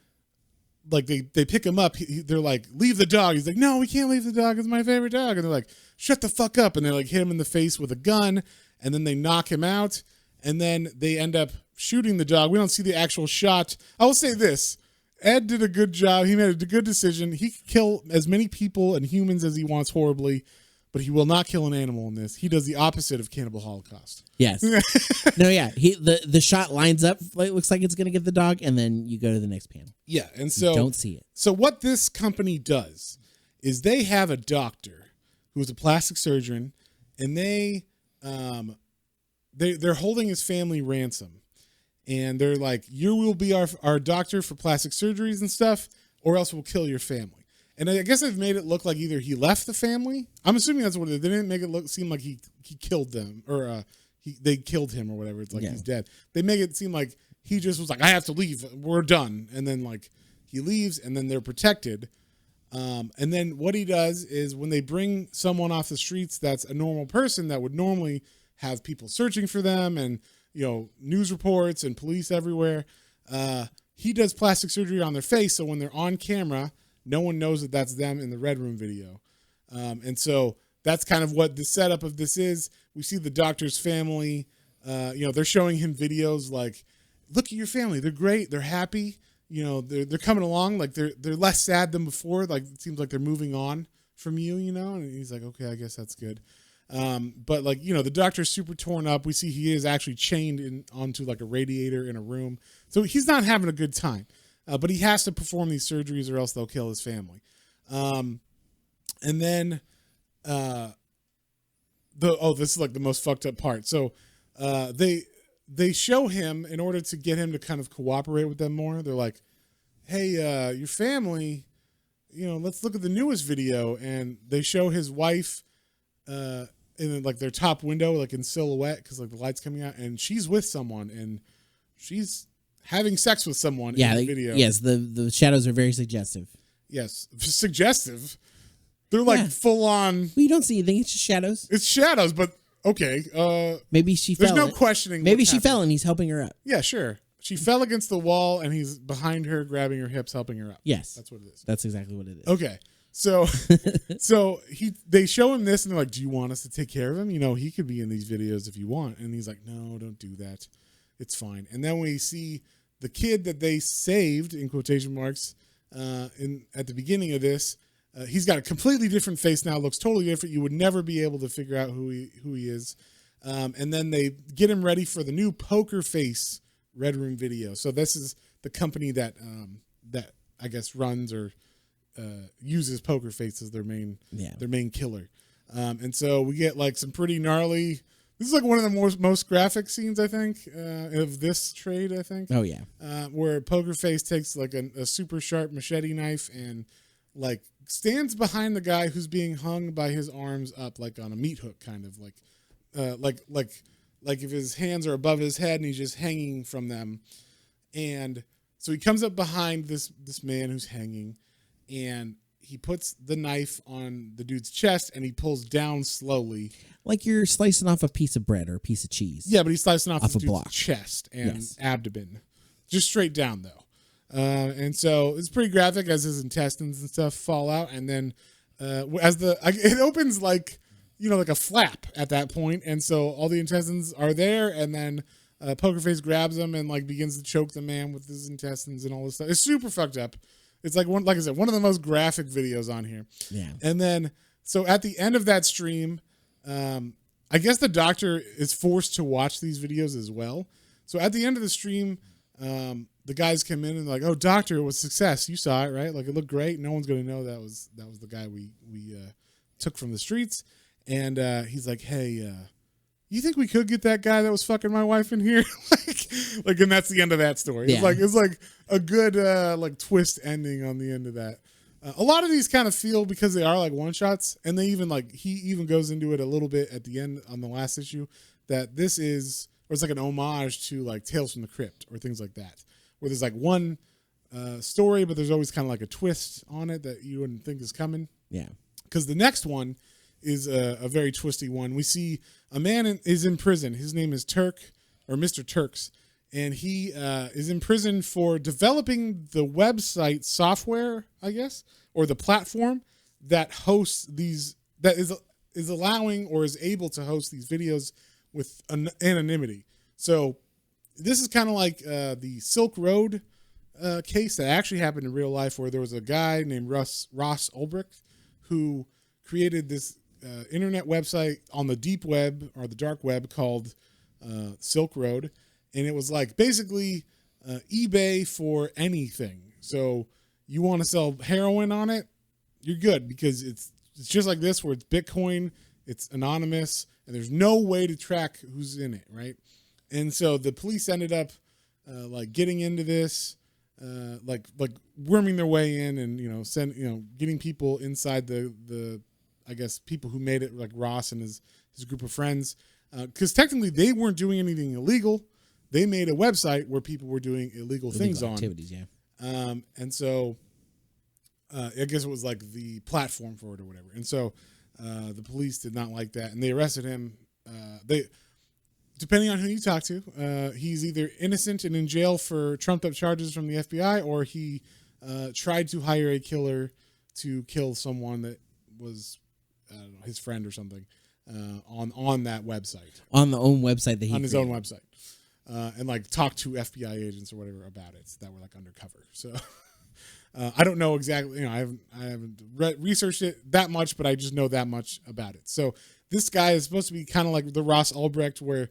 like they pick him up, they're like, leave the dog. He's like, no, we can't leave the dog. It's my favorite dog. And they're like, shut the fuck up. And they like hit him in the face with a gun, and then they knock him out, and then they end up shooting the dog. We don't see the actual shot. I will say this. Ed did a good job. He made a good decision. He can kill as many people and humans as he wants horribly, but he will not kill an animal in this. He does the opposite of Cannibal Holocaust. Yes. No, yeah. The shot lines up, like, looks like it's going to get the dog, and then you go to the next panel. Yeah, and so you don't see it. So what this company does is they have a doctor who is a plastic surgeon, and they're holding his family ransom. And they're like, you will be our doctor for plastic surgeries and stuff, or else we'll kill your family. And I guess they've made it look like either he left the family. I'm assuming that's what it is. They didn't make it seem like he killed them, or they killed him or whatever. It's like he's dead. They make it seem like he just was like, I have to leave. We're done. And then like he leaves, and then they're protected. And then what he does is when they bring someone off the streets that's a normal person that would normally have people searching for them and, you know, news reports and police everywhere, he does plastic surgery on their face, so when they're on camera, no one knows that that's them in the Red Room video. And so that's kind of what the setup of this is. We see the doctor's family. You know, they're showing him videos like, look at your family. They're great. They're happy. You know, they're coming along. Like they're less sad than before. Like it seems like they're moving on from you, you know? And he's like, okay, I guess that's good. But like, you know, the doctor's super torn up. We see he is actually chained onto like a radiator in a room. So he's not having a good time, but he has to perform these surgeries or else they'll kill his family. And then, this is like the most fucked up part. So, they show him in order to get him to kind of cooperate with them more. They're like, hey, your family, you know, let's look at the newest video. And they show his wife, in like their top window, like in silhouette, because like the light's coming out, and she's with someone, and she's having sex with someone in the video. Yes, the shadows are very suggestive. Yes, suggestive. They're like full on. Well, you don't see anything. It's just shadows. It's shadows, but okay. Maybe she fell. There's no questioning. Maybe she fell and he's helping her up. Yeah, sure. She fell against the wall and he's behind her, grabbing her hips, helping her up. Yes, that's what it is. That's exactly what it is. Okay. So, they show him this and they're like, do you want us to take care of him? You know, he could be in these videos if you want. And he's like, no, don't do that. It's fine. And then we see the kid that they saved, in quotation marks, at the beginning of this. He's got a completely different face now. Looks totally different. You would never be able to figure out who he is. And then they get him ready for the new Poker Face Red Room video. So this is the company that I guess runs or uses Poker Face as their main killer. And so we get like some pretty gnarly. This is like one of the most graphic scenes, I think, of this trade. I think. Oh yeah. Where Poker Face takes like a super sharp machete knife and like stands behind the guy who's being hung by his arms up like on a meat hook, kind of like if his hands are above his head and he's just hanging from them. And so he comes up behind this man who's hanging, and he puts the knife on the dude's chest and he pulls down slowly. Like you're slicing off a piece of bread or a piece of cheese. Yeah, but he's slicing off the block. Chest and abdomen. Just straight down, though. And so it's pretty graphic as his intestines and stuff fall out. And then it opens like, you know, like a flap at that point. And so all the intestines are there. And then Poker Face grabs him and like begins to choke the man with his intestines and all this stuff. It's super fucked up. It's like like I said, one of the most graphic videos on here. Yeah. And then, so at the end of that stream, I guess the doctor is forced to watch these videos as well. So at the end of the stream, the guys come in and like, oh, doctor, it was a success. You saw it, right? Like it looked great. No one's going to know that was the guy we took from the streets. And he's like, hey, you think we could get that guy that was fucking my wife in here? and that's the end of that story. Yeah. It's like a good like twist ending on the end of that. A lot of these kind of feel, because they are like one shots, and they even like he even goes into it a little bit at the end on the last issue, that this is, or it's like an homage to like Tales from the Crypt or things like that, where there's like one story, but there's always kind of like a twist on it that you wouldn't think is coming. Yeah. Because the next one is a very twisty one. We see a man is in prison. His name is Mr. Turks, and he is in prison for developing the website software, I guess, or the platform that hosts these, that is allowing or is able to host these videos with anonymity. So this is kind of like the Silk Road case that actually happened in real life, where there was a guy named Ross Ulbricht who created this internet website on the deep web or the dark web called Silk Road. And it was like basically eBay for anything. So you want to sell heroin on it, you're good, because it's just like this, where it's Bitcoin, it's anonymous, and there's no way to track who's in it, right? And so the police ended up like getting into this, like worming their way in, and getting people inside the I guess people who made it, like Ross and his group of friends, because technically they weren't doing anything illegal. They made a website where people were doing illegal things activities, on. Yeah. And so I guess it was like the platform for it or whatever. And so the police did not like that, and they arrested him. Depending on who you talk to, he's either innocent and in jail for trumped up charges from the FBI, or he tried to hire a killer to kill someone that was, I don't know, his friend or something, on that website. On the own website that he on his own website. And like talk to FBI agents or whatever about it that were like undercover. So I don't know exactly, I haven't researched it that much, but I just know that much about it. So this guy is supposed to be kind of like the Ross Ulbricht, where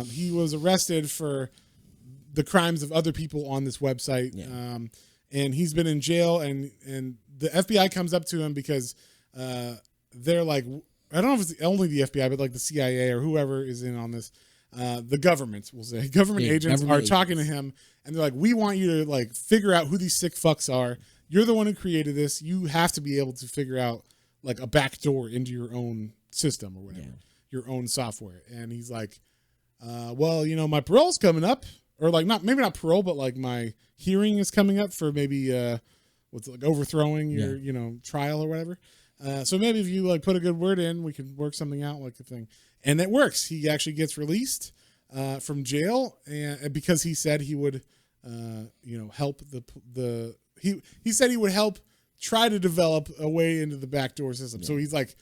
he was arrested for the crimes of other people on this website. Yeah. And he's been in jail, and the FBI comes up to him because they're like, I don't know if it's only the FBI, but like the CIA or whoever is in on this, the government, we'll say, government agents are talking to him, and they're like, we want you to like figure out who these sick fucks are. You're the one who created this. You have to be able to figure out like a backdoor into your own system or whatever, your own software. And he's like, well, you know, my parole's coming up, or like maybe not parole, but like my hearing is coming up for maybe what's like overthrowing your you know, trial or whatever. So maybe if you like put a good word in, we can work something out, like a thing. And it works. He actually gets released from jail, and because he said he would, you know, help he said he would help try to develop a way into the backdoor system. So he's like,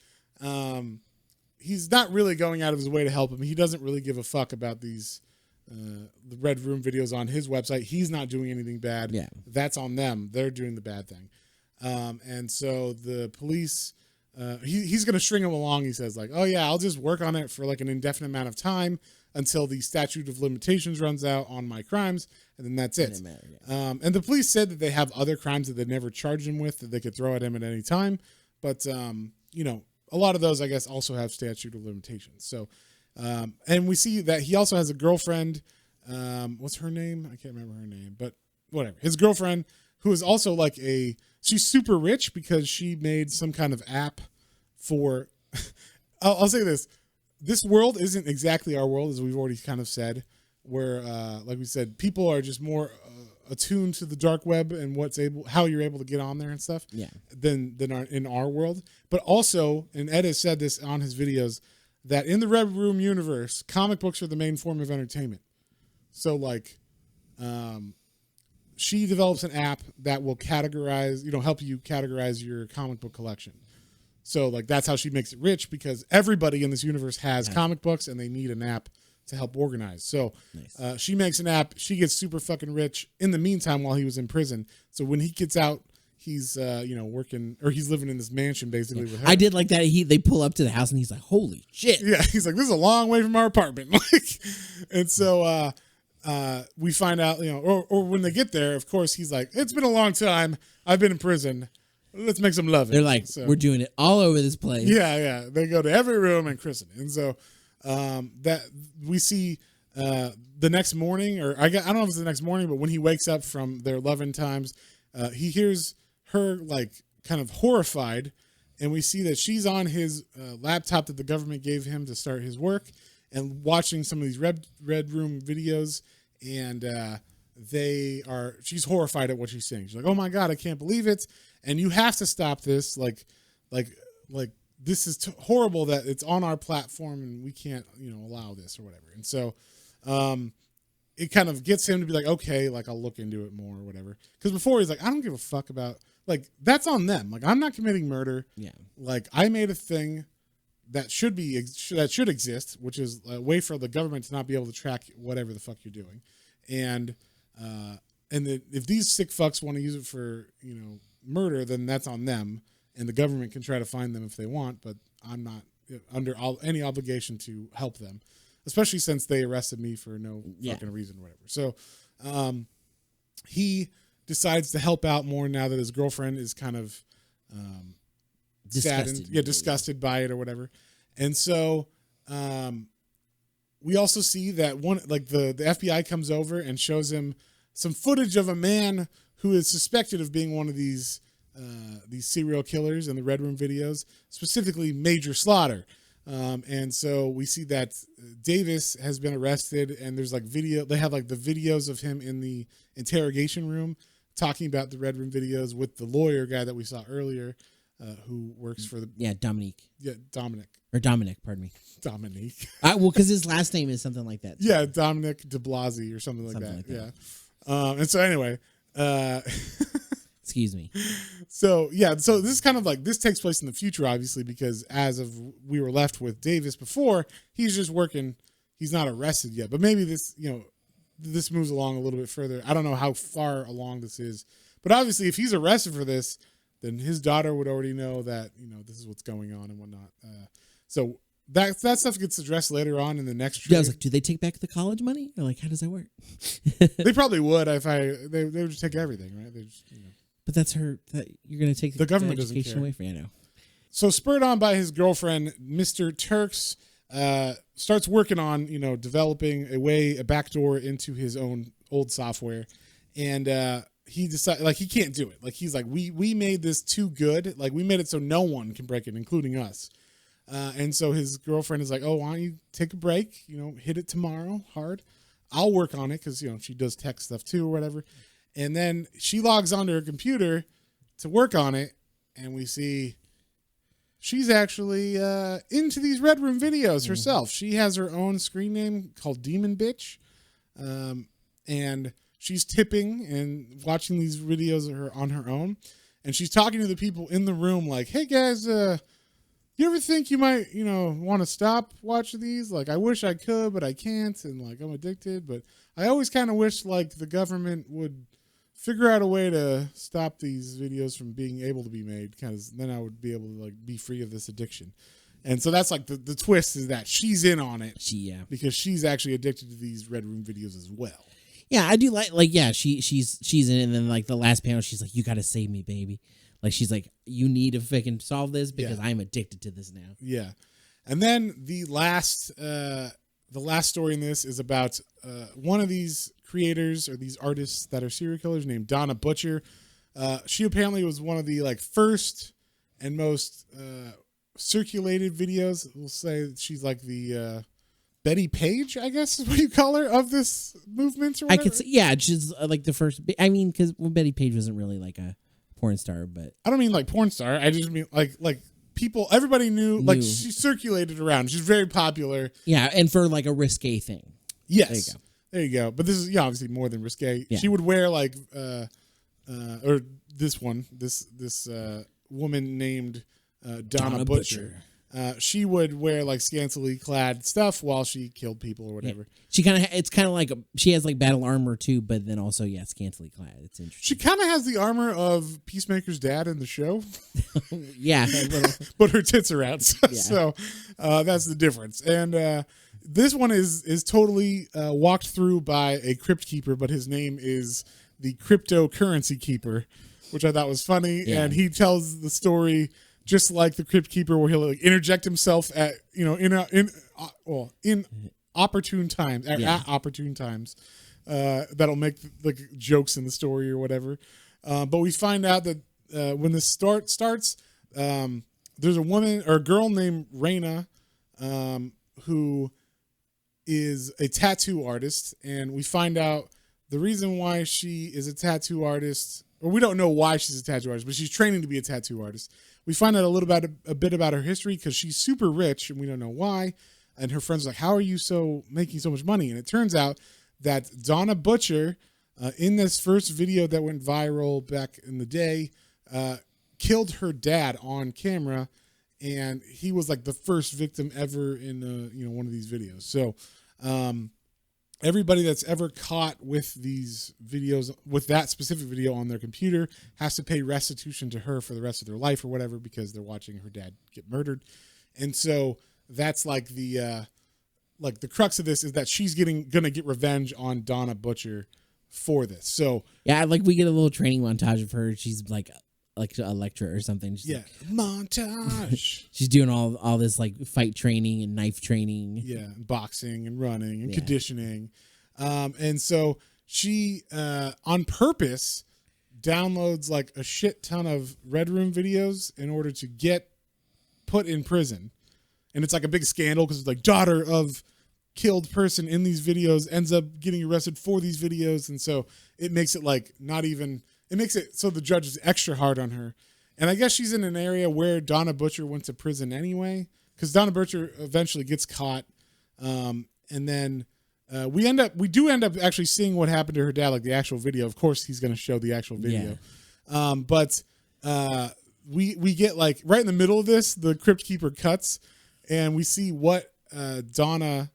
he's not really going out of his way to help him. He doesn't really give a fuck about these the Red Room videos on his website. He's not doing anything bad. Yeah. That's on them. They're doing the bad thing. And so the police, he's going to string him along. He says like, oh yeah, I'll just work on it for like an indefinite amount of time until the statute of limitations runs out on my crimes. And then that's it. And the police said that they have other crimes that they never charged him with that they could throw at him at any time. But, you know, a lot of those, I guess, also have statute of limitations. So, and we see that he also has a girlfriend. What's her name? I can't remember her name, but whatever. His girlfriend, who is also like she's super rich because she made some kind of app for, I'll say this world isn't exactly our world, as we've already kind of said, where, like we said, people are just more attuned to the dark web and how you're able to get on there and stuff than in our world. But also, and Ed has said this on his videos, that in the Red Room universe, comic books are the main form of entertainment. So like, she develops an app that will categorize, you know, help you categorize your comic book collection. So like, that's how she makes it rich, because everybody in this universe has comic books and they need an app to help organize. So she makes an app, she gets super fucking rich in the meantime while he was in prison. So when he gets out, he's you know, working, or he's living in this mansion basically with her. I did like that. They pull up to the house and he's like, holy shit. Yeah, he's like, this is a long way from our apartment. Like, and so we find out, you know, or when they get there, of course, he's like, it's been a long time. I've been in prison. Let's make some love. They're like, we're doing it all over this place. Yeah. They go to every room and christen. And so that we see the next morning, or I don't know if it's the next morning, but when he wakes up from their loving times, he hears her like kind of horrified, and we see that she's on his laptop that the government gave him to start his work, and watching some of these red room videos, and she's horrified at what she's seeing. She's like, oh my God, I can't believe it. And you have to stop this. Like this is horrible that it's on our platform and we can't, you know, allow this or whatever. And so, it kind of gets him to be like, okay, like I'll look into it more or whatever. Cause before he's like, I don't give a fuck about, like, that's on them. Like, I'm not committing murder. Yeah. Like, I made a thing that should exist, which is a way for the government to not be able to track whatever the fuck you're doing. And if these sick fucks want to use it for, you know, murder, then that's on them, and the government can try to find them if they want, but I'm not under any obligation to help them, especially since they arrested me for no fucking reason or whatever. So he decides to help out more now that his girlfriend is kind of disgusted by it or whatever. And so we also see that the FBI comes over and shows him some footage of a man who is suspected of being one of these serial killers in the Red Room videos, specifically Major Slaughter. And so we see that Davis has been arrested, and there's like they have like the videos of him in the interrogation room talking about the Red Room videos with the lawyer guy that we saw earlier, who works for the... Dominique. Yeah, Dominic. Or Dominic, pardon me. Dominique. Well, because his last name is something like that. So. Yeah, Dominic de Blasi or something like that. Yeah. And so anyway... Excuse me. So this is kind of like, this takes place in the future, obviously, because as of we were left with Davis before, he's just working. He's not arrested yet, but maybe this moves along a little bit further. I don't know how far along this is, but obviously if he's arrested for this, then his daughter would already know that, you know, this is what's going on and whatnot. So that stuff gets addressed later on in the next Yeah, I trailer. was like, do they take back the college money? Or like, how does that work? They probably would if they would just take everything, right? They just, But that's her. You're going to take the government doesn't education care. away from you. I know. So spurred on by his girlfriend, Mr. Turks starts working on, developing a backdoor into his own old software. And he decided, like, he can't do it. Like, he's like, we made this too good. Like, we made it so no one can break it, including us. And so his girlfriend is like, oh, why don't you take a break? Hit it tomorrow hard. I'll work on it because, she does tech stuff too or whatever. And then she logs onto her computer to work on it. And we see she's actually into these Red Room videos herself. She has her own screen name called Demon Bitch. And she's tipping and watching these videos on her own. And she's talking to the people in the room like, hey, guys, you ever think you might, want to stop watching these? Like, I wish I could, but I can't. And, like, I'm addicted. But I always kind of wish, like, the government would figure out a way to stop these videos from being able to be made, because then I would be able to, like, be free of this addiction. And so that's, like, the twist is that she's in on it. Because she's actually addicted to these Red Room videos as well. Yeah, I do like yeah, she's in it, and then like the last panel, she's like, you got to save me, baby. Like, she's like, you need to fucking solve this because I'm addicted to this now. Yeah. And then the last story in this is about one of these creators or these artists that are serial killers named Donna Butcher. She apparently was one of the like first and most circulated videos. We'll say she's like the Betty Page, I guess is what you call her, of this movement or whatever. I could say, yeah, she's like the first. I mean, because Betty Page wasn't really like a porn star, but I don't mean like porn star. I just mean like people, everybody knew, like she circulated around. She's very popular. Yeah, and for like a risque thing. Yes. There you go. But this is obviously more than risque. Yeah. She would wear like or this woman named Donna Butcher. She would wear like scantily clad stuff while she killed people or whatever. Yeah. She it's kind of like she has like battle armor too, but then also scantily clad. It's interesting. She kind of has the armor of Peacemaker's dad in the show. Yeah, but her tits are out. So that's the difference. And this one is totally walked through by a crypt keeper, but his name is the cryptocurrency keeper, which I thought was funny. Yeah. And he tells the story just like the Crypt Keeper, where he'll like interject himself at in opportune times at opportune times that'll make like jokes in the story or whatever. But we find out that when the starts, there's a woman or a girl named Raina who is a tattoo artist, and we find out the reason why she is a tattoo artist, or we don't know why she's a tattoo artist, but she's training to be a tattoo artist. We find out a bit about her history because she's super rich and we don't know why. And her friends are like, how are you making so much money? And it turns out that Donna Butcher, in this first video that went viral back in the day, killed her dad on camera, and he was like the first victim ever in one of these videos. So everybody that's ever caught with these videos, with that specific video on their computer, has to pay restitution to her for the rest of their life or whatever, because they're watching her dad get murdered. And so that's like the crux of this, is that she's gonna get revenge on Donna Butcher for this. So yeah, like we get a little training montage of her. She's like a lecturer or something. She's like, montage. She's doing all this like fight training and knife training. Yeah, and boxing and running and conditioning. And so she on purpose downloads like a shit ton of Red Room videos in order to get put in prison. And it's like a big scandal because it's like daughter of killed person in these videos ends up getting arrested for these videos. And so it makes it like it makes it so the judge is extra hard on her. And I guess she's in an area where Donna Butcher went to prison anyway, because Donna Butcher eventually gets caught. And then we do end up actually seeing what happened to her dad, like the actual video. Of course, he's going to show the actual video. Yeah. But we get like right in the middle of this, the Crypt Keeper cuts, and we see what Donna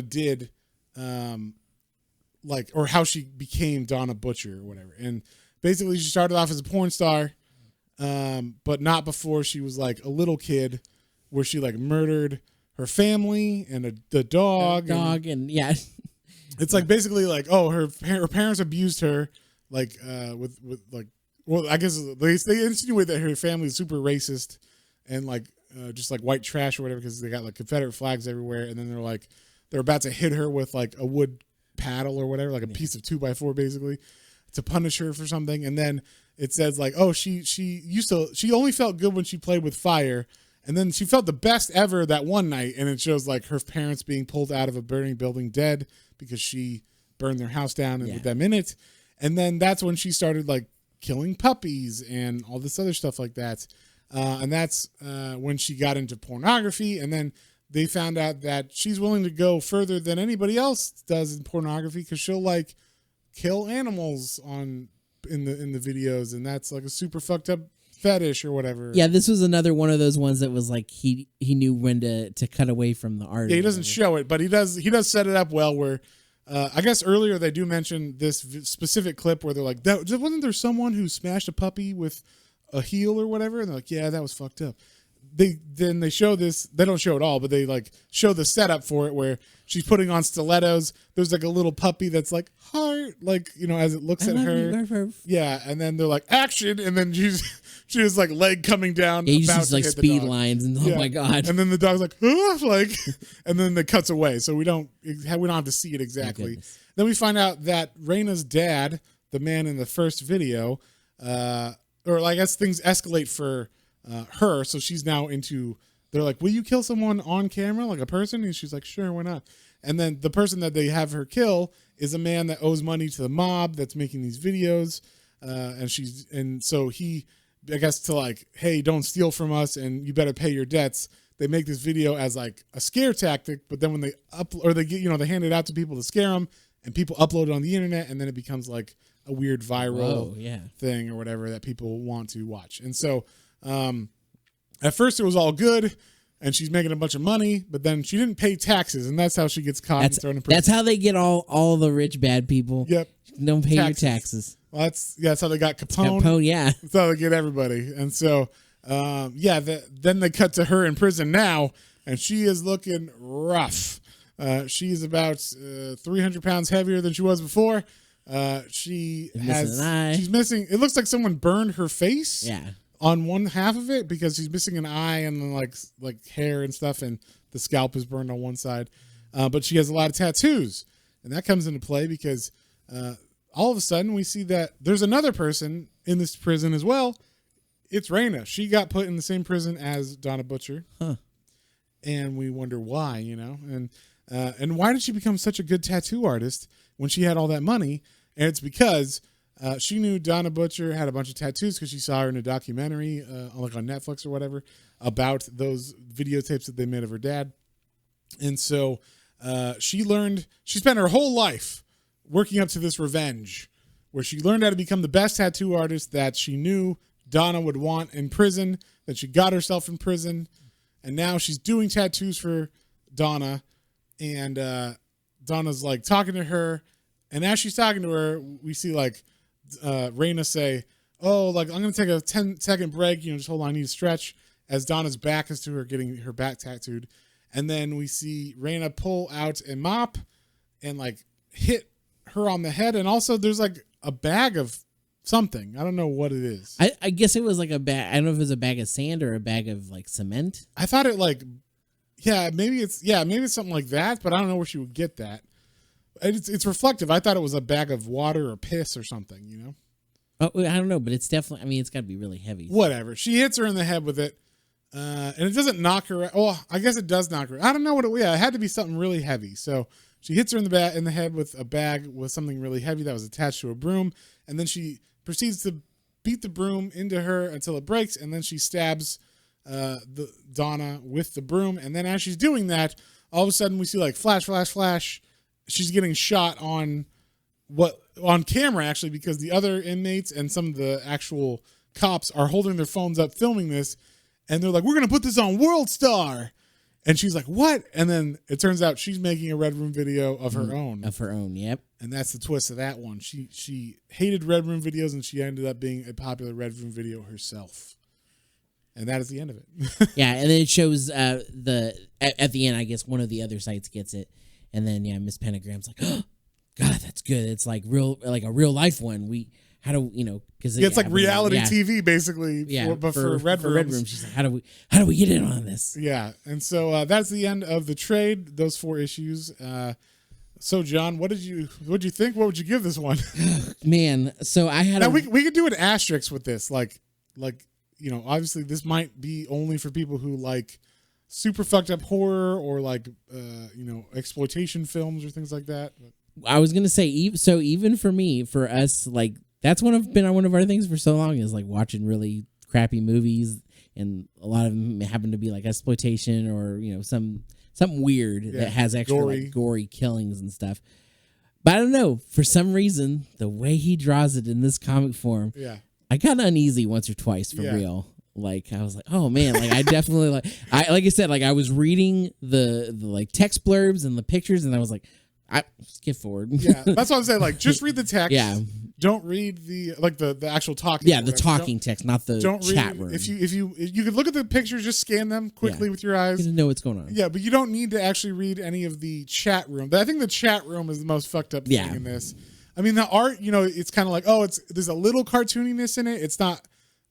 did, like, or how she became Donna Butcher or whatever. And basically she started off as a porn star, but not before she was like a little kid. where she like murdered her family and the dog. And yeah. It's like basically like, oh, her parents abused her, like with like, well, I guess they insinuate that her family is super racist and like just like white trash or whatever because they got like Confederate flags everywhere, and then they're about to hit her with like a wood paddle or whatever, like a piece of 2x4 basically, to punish her for something, and then it says like, oh, she only felt good when she played with fire. And then she felt the best ever that one night, and it shows like her parents being pulled out of a burning building dead because she burned their house down and with them in it. And then that's when she started like killing puppies and all this other stuff like that. And that's when she got into pornography. And then they found out that she's willing to go further than anybody else does in pornography because she'll like kill animals in the videos, and that's like a super fucked up fetish or whatever. Yeah, this was another one of those ones that was like he knew when to cut away from the art. Yeah, he doesn't show it, but he does set it up well where I guess earlier they do mention this specific clip where they're like, wasn't there someone who smashed a puppy with a heel or whatever? And they're like, yeah, that was fucked up. They show this. They don't show it all, but they like show the setup for it where she's putting on stilettos. There's like a little puppy that's like heart, like, you know, as it looks at her. Yeah, and then they're like action, and then she's like leg coming down. Yeah, just like speed lines, and oh my god! And then the dog's like, like, and then it cuts away, so we don't have to see it exactly. Then we find out that Raina's dad, the man in the first video, or I guess things escalate for her, so she's now into. They're like, will you kill someone on camera, like a person? And she's like, sure, why not? And then the person that they have her kill is a man that owes money to the mob that's making these videos, and so he, I guess, to like, hey, don't steal from us, and you better pay your debts. They make this video as like a scare tactic, but then when they they hand it out to people to scare them, and people upload it on the internet, and then it becomes like a weird viral thing or whatever that people want to watch. And so at first it was all good, and she's making a bunch of money, but then she didn't pay taxes, and that's how she gets caught and thrown in prison. That's how they get all the rich bad people. Yep. Don't pay your taxes. Well, that's how they got Capone. Capone, yeah. That's how they get everybody. And so, then they cut to her in prison now, and she is looking rough. She's about 300 pounds heavier than she was before. She's missing an eye. She's missing. It looks like someone burned her face. Yeah. On one half of it because she's missing an eye and then like hair and stuff, and the scalp is burned on one side. But she has a lot of tattoos, and that comes into play because all of a sudden we see that there's another person in this prison as well. It's Raina. She got put in the same prison as Donna Butcher, and we wonder why, and why did she become such a good tattoo artist when she had all that money? And it's because she knew Donna Butcher had a bunch of tattoos because she saw her in a documentary, like on Netflix or whatever, about those videotapes that they made of her dad. And so she spent her whole life working up to this revenge, where she learned how to become the best tattoo artist that she knew Donna would want in prison, that she got herself in prison. And now she's doing tattoos for Donna, and Donna's like talking to her. And as she's talking to her, we see like Raina say, oh, like, I'm going to take a 10-second break. Just hold on. I need to stretch, as Donna's back is to her getting her back tattooed. And then we see Raina pull out a mop and like hit her on the head. And also there's like a bag of something. I don't know what it is. I guess it was like a bag. I don't know if it was a bag of sand or a bag of like cement. I thought it like, maybe it's something like that, but I don't know where she would get that. It's reflective. I thought it was a bag of water or piss or something, Oh, I don't know, but it's definitely, I mean, it's got to be really heavy. Whatever. She hits her in the head with it, and it doesn't knock her out. Well, I guess it does knock her. I don't know what it had to be something really heavy. So she hits her in the head with a bag with something really heavy that was attached to a broom, and then she proceeds to beat the broom into her until it breaks, and then she stabs the Donna with the broom. And then as she's doing that, all of a sudden we see like flash, flash, flash. She's getting shot on camera, actually, because the other inmates and some of the actual cops are holding their phones up filming this, and they're like, we're going to put this on World Star. And she's like, what? And then it turns out she's making a Red Room video of her own. Of her own, yep. And that's the twist of that one. She hated Red Room videos, and she ended up being a popular Red Room video herself. And that is the end of it. Yeah, and then it shows at the end, I guess one of the other sites gets it, and then Miss Pentagram's like, oh, God, that's good. It's like a real life one. How do because it's like reality TV basically. But for Red Room, she's like, how do we get in on this? Yeah, and so that's the end of the trade. Those 4 issues. So John, what did you think? What would you give this one? Man, so I had. Now we could do an asterisk with this, like obviously this might be only for people who like super fucked up horror or like exploitation films or things like that. I was gonna say, even for us, like that's been one of our things for so long is like watching really crappy movies, and a lot of them happen to be like exploitation or something weird that has extra gory killings and stuff. But I don't know, for some reason, the way he draws it in this comic form, I got uneasy once or twice for real. Like I was like, oh man, like I definitely like I said, like I was reading the like text blurbs and the pictures, and I was like, I skip forward. Yeah, that's what I'm saying. Like, just read the text. Yeah. Don't read the actual talking. Yeah, the talking text, not the chat room. If you could look at the pictures, just scan them quickly with your eyes. You know what's going on. Yeah, but you don't need to actually read any of the chat room. I think the chat room is the most fucked up thing in this. I mean, the art, it's kind of like, there's a little cartooniness in it. It's not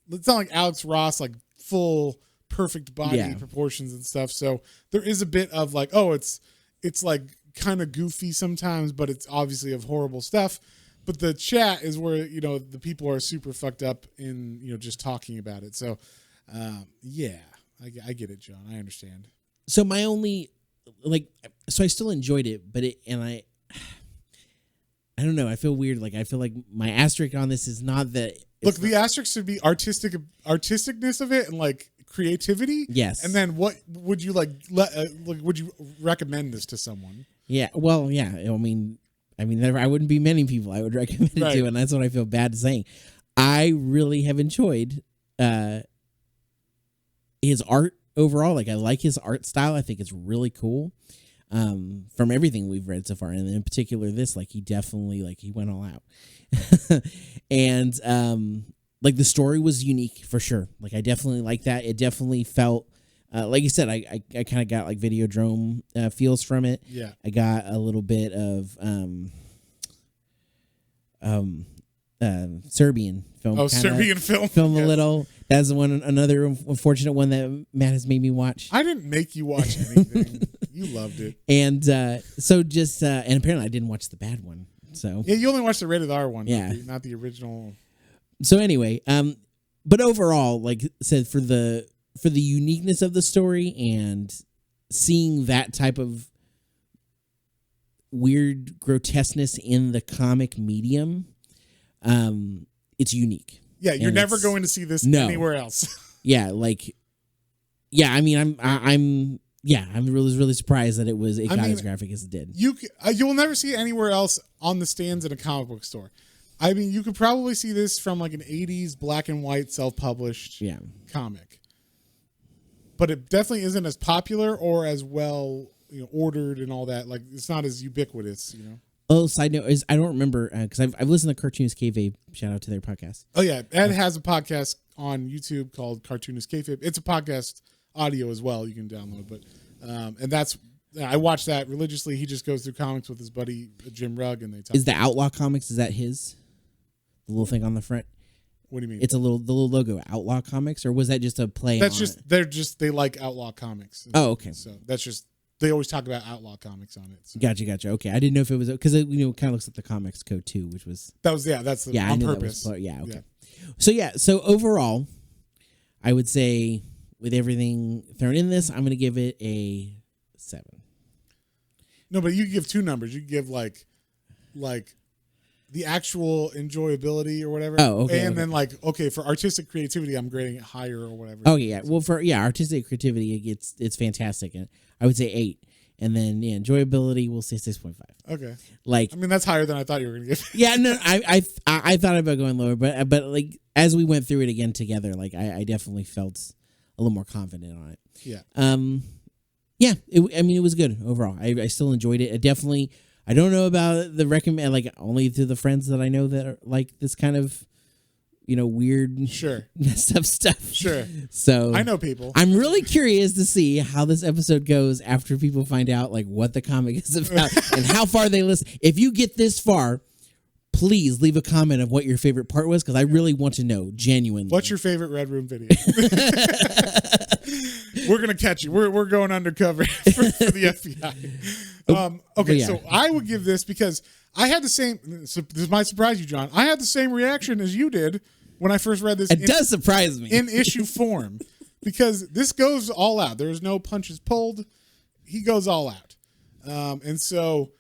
like Alex Ross, like full perfect body proportions and stuff. So there is a bit of like, it's like kind of goofy sometimes, but it's obviously of horrible stuff. But the chat is where the people are super fucked up in just talking about it. So I get it, John. I understand. So my only I still enjoyed it, but I don't know. I feel weird. Like I feel like my asterisk on this is not that. Look, the asterisk should be artisticness of it and like creativity. Yes. And then what would you would you recommend this to someone? Yeah. Well, yeah. I mean, I wouldn't be many people I would recommend it to, and that's what I feel bad saying. I really have enjoyed his art overall. Like I like his art style. I think it's really cool. From everything we've read so far, and in particular this, like he definitely he went all out. And like the story was unique for sure. Like I definitely like that. It definitely felt like you said, I kind of got like Videodrome feels from it. Yeah. I got a little bit of Serbian film. Serbian film. Film a little. That's another unfortunate one that Matt has made me watch. I didn't make you watch anything. You loved it. And so just and apparently I didn't watch the bad one. So yeah, you only watched the rated R one. Yeah, not the original. So anyway, but overall, like I said, for the uniqueness of the story and seeing that type of weird grotesqueness in the comic medium, it's unique. Yeah, you're never going to see this anywhere else. Yeah, I mean, I'm really surprised that it got as graphic as it did. You will never see it anywhere else on the stands in a comic book store. I mean, you could probably see this from like an 80s black and white self-published comic. But it definitely isn't as popular or as well ordered and all that. Like, it's not as ubiquitous, Oh, side note is I don't remember because I've listened to Cartoonist Kayfabe. Shout out to their podcast. Oh yeah, Ed has a podcast on YouTube called Cartoonist Kayfabe. It's a podcast audio as well. You can download, but and that's I watch that religiously. He just goes through comics with his buddy Jim Rugg, and they talk. Is the Outlaw Comics? Is that his? The little thing on the front. What do you mean? It's the little logo, Outlaw Comics, or was that just a play? That's just they like Outlaw Comics. Oh, okay. So that's just. They always talk about Outlaw Comics on it. So. Gotcha. Okay, I didn't know if it was because it kind of looks like the Comics Code too, which was that's on purpose. Okay. Yeah. So overall, I would say with everything thrown in this, I'm going to give it a 7. No, but you give 2 numbers. You give like the actual enjoyability or whatever. Oh, okay. And then for artistic creativity, I'm grading it higher or whatever. Oh yeah. Well, for artistic creativity, it's fantastic, and I would say 8. And then enjoyability, we'll say 6.5. Okay. I mean, that's higher than I thought you were going to give. Yeah, no, I thought about going lower, but like as we went through it again together, like I definitely felt a little more confident on it. Yeah. Yeah. It was good overall. I still enjoyed it. I don't know about the recommend, like only to the friends that I know that are like this kind of, weird, Sure, messed up stuff. sure. So I know people. I'm really curious to see how this episode goes after people find out like what the comic is about and how far they listen. If you get this far, please leave a comment of what your favorite part was, because I really want to know genuinely. What's your favorite Red Room video? We're gonna catch you. We're going undercover for the FBI. Okay, yeah. So I would give this because I had the same. So this might surprise you, John. I had the same reaction as you did when I first read this. It does surprise me in issue form, because this goes all out. There's no punches pulled. He goes all out, and so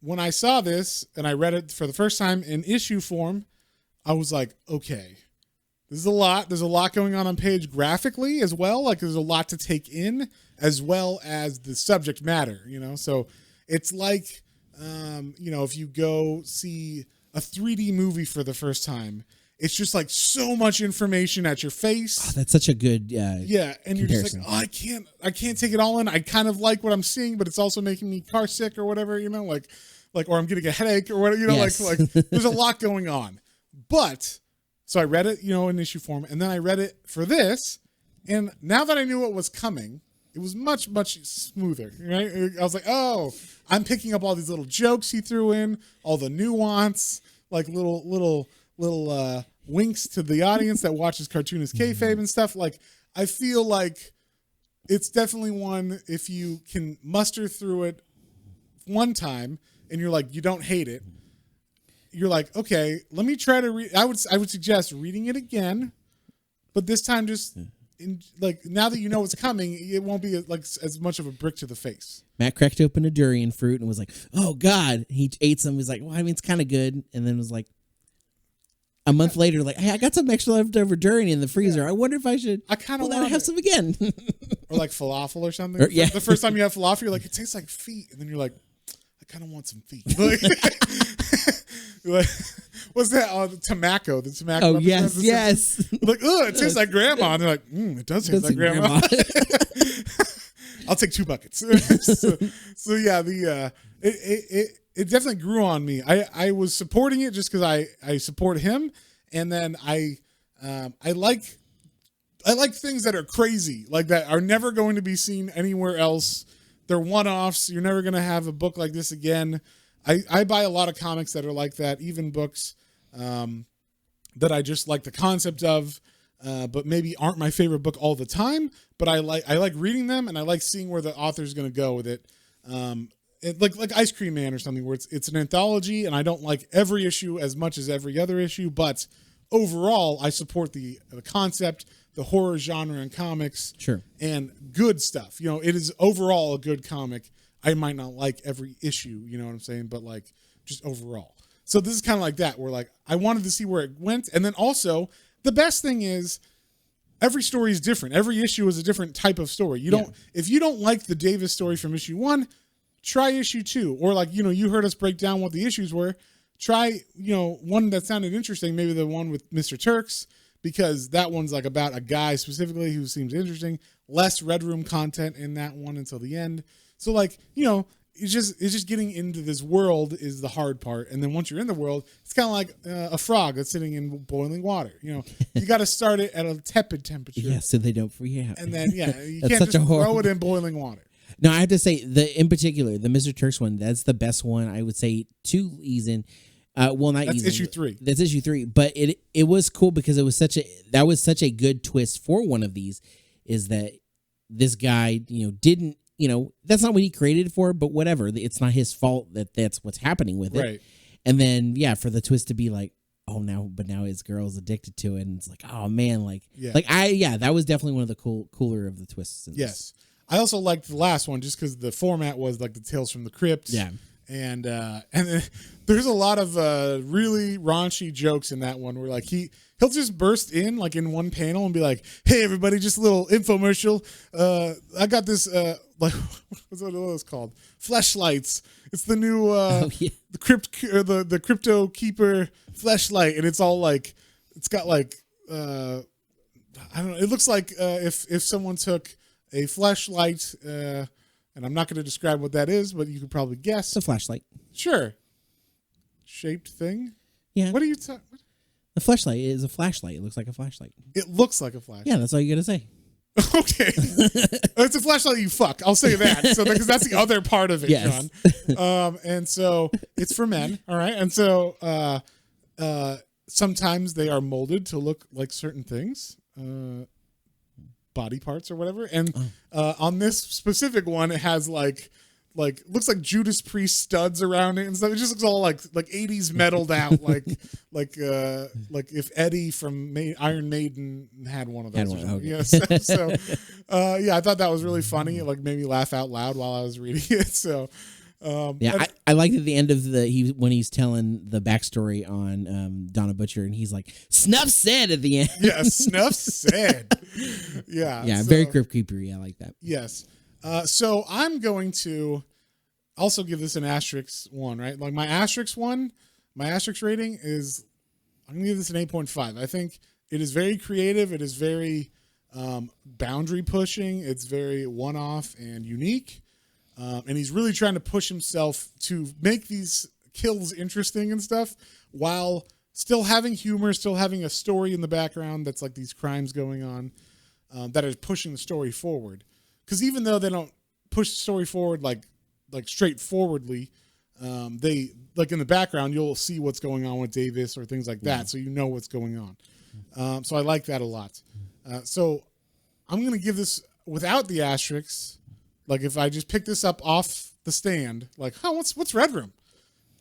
when I saw this and I read it for the first time in issue form, I was like, okay, this is a lot. There's a lot going on page graphically as well. Like there's a lot to take in, as well as the subject matter, So it's like, if you go see a 3D movie for the first time, it's just like so much information at your face. Oh, that's such a good yeah, and you're just like, oh, I can't take it all in. I kind of like what I'm seeing, but it's also making me car sick or whatever, like or I'm getting a headache or whatever, Yes. like there's a lot going on. But so I read it, in issue form, and then I read it for this, and now that I knew what was coming, it was much, much smoother, right? I was like, oh, I'm picking up all these little jokes he threw in, all the nuance, like little winks to the audience that watches cartoonist kayfabe and stuff. Like, I feel like it's definitely one, if you can muster through it one time and you're like, you don't hate it, you're like, okay, let me try to read. I would suggest reading it again, but this time just now that you know what's coming, it won't be like as much of a brick to the face. Matt cracked open a durian fruit and was like, oh God. He ate some. He's like, well, I mean, it's kind of good. And then was like, a month later, like, hey, I got some extra leftover durian in the freezer. I wonder if I should pull that and have some again. Or like falafel or something. Yeah. The first time you have falafel, you're like, it tastes like feet. And then you're like, I kind of want some feet. Like, what's that? Oh, the tobacco. The tobacco. Oh, yes. Like, oh, it tastes like grandma. And they're like, it does taste like grandma. I'll take 2 buckets. so yeah, it definitely grew on me. I was supporting it just because I support him, and then I like things that are crazy, like that are never going to be seen anywhere else. They're one-offs. You're never going to have a book like this again. I buy a lot of comics that are like that, even books that I just like the concept of, but maybe aren't my favorite book all the time. But I like reading them, and I like seeing where the author's going to go with it. Like Ice Cream Man or something, where it's an anthology, and I don't like every issue as much as every other issue, but overall I support the concept, the horror genre in comics, sure, and good stuff. It is overall a good comic. I might not like every issue, you know what I'm saying, but like just overall. So this is kind of like that, where like I wanted to see where it went, and then also the best thing is every story is different. Every issue is a different type of story. If you don't like the Davis story from issue 1, try issue 2, or like, you heard us break down what the issues were. Try, one that sounded interesting, maybe the one with Mr. Turks, because that one's like about a guy specifically who seems interesting. Less Red Room content in that one until the end. So like, it's just getting into this world is the hard part. And then once you're in the world, it's kind of like a frog that's sitting in boiling water. You got to start it at a tepid temperature. Yeah, so they don't freak out. And then, you can't just throw it in boiling water. No, I have to say, in particular, the Mr. Turks one, that's the best one. I would say to ease in. Well, not that's ease in. issue 3. That's issue 3. But it was cool because it was such a good twist for one of these, is that this guy, didn't, that's not what he created it for, but whatever. It's not his fault that that's what's happening with it. Right. And then, for the twist to be like, oh, now his girl's addicted to it. And it's like, oh, man, that was definitely one of the cooler of the twists. Yes. I also liked the last one just because the format was like the Tales from the Crypt. Yeah. And there's a lot of really raunchy jokes in that one where like he'll just burst in like in one panel and be like, hey everybody, just a little infomercial. I got this like what's it called? Fleshlights. It's the new the Crypto Keeper fleshlight, and it's all like it's got like I don't know. It looks like if someone took a flashlight, and I'm not going to describe what that is, but you could probably guess. It's a flashlight. Sure. Shaped thing? Yeah. What are you talking? The flashlight is a flashlight. It looks like a flashlight. It looks like a flashlight. Yeah, that's all you got to say. Okay. It's a flashlight you fuck. I'll say that. So because that's the other part of it, Yes. John. And so it's for men. All right. And so sometimes they are molded to look like certain things, body parts or whatever. And on this specific one, it has like looks like Judas Priest studs around it and stuff. It just looks all like 80s metaled out, like if Eddie from Iron Maiden had one of those. Okay. Yes. So yeah, I thought that was really funny. It like made me laugh out loud while I was reading it. So yeah, I liked at the end of when he's telling the backstory on Donna Butcher, and he's like, "Snuff said" at the end. Yeah, Snuff said. Yeah. Yeah, very crypt creepery. I like that. Yes. So I'm going to also give this an asterisk 1, right? Like my asterisk rating is, I'm going to give this an 8.5. I think it is very creative. It is very boundary pushing. It's very one-off and unique. And he's really trying to push himself to make these kills interesting and stuff while still having humor, still having a story in the background that's like these crimes going on that are pushing the story forward. Because even though they don't push the story forward like straightforwardly, they like in the background you'll see what's going on with Davis or things like that, so you know what's going on. So I like that a lot. So I'm gonna give this without the asterisks. Like if I just pick this up off the stand, like, what's Red Room?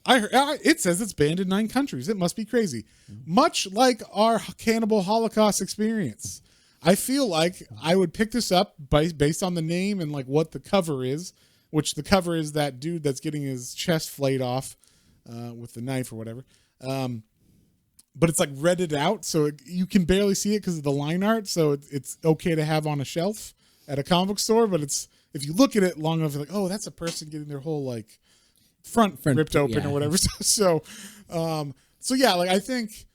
I heard, it says it's banned in 9 countries. It must be crazy. Much like our Cannibal Holocaust experience. I feel like I would pick this up based on the name and like what the cover is, which the cover is that dude that's getting his chest flayed off with the knife or whatever. But it's like redded out, so you can barely see it because of the line art. So it's okay to have on a shelf at a comic book store, but if you look at it long enough, you're like, oh, that's a person getting their whole like front ripped open or whatever. So yeah, like I think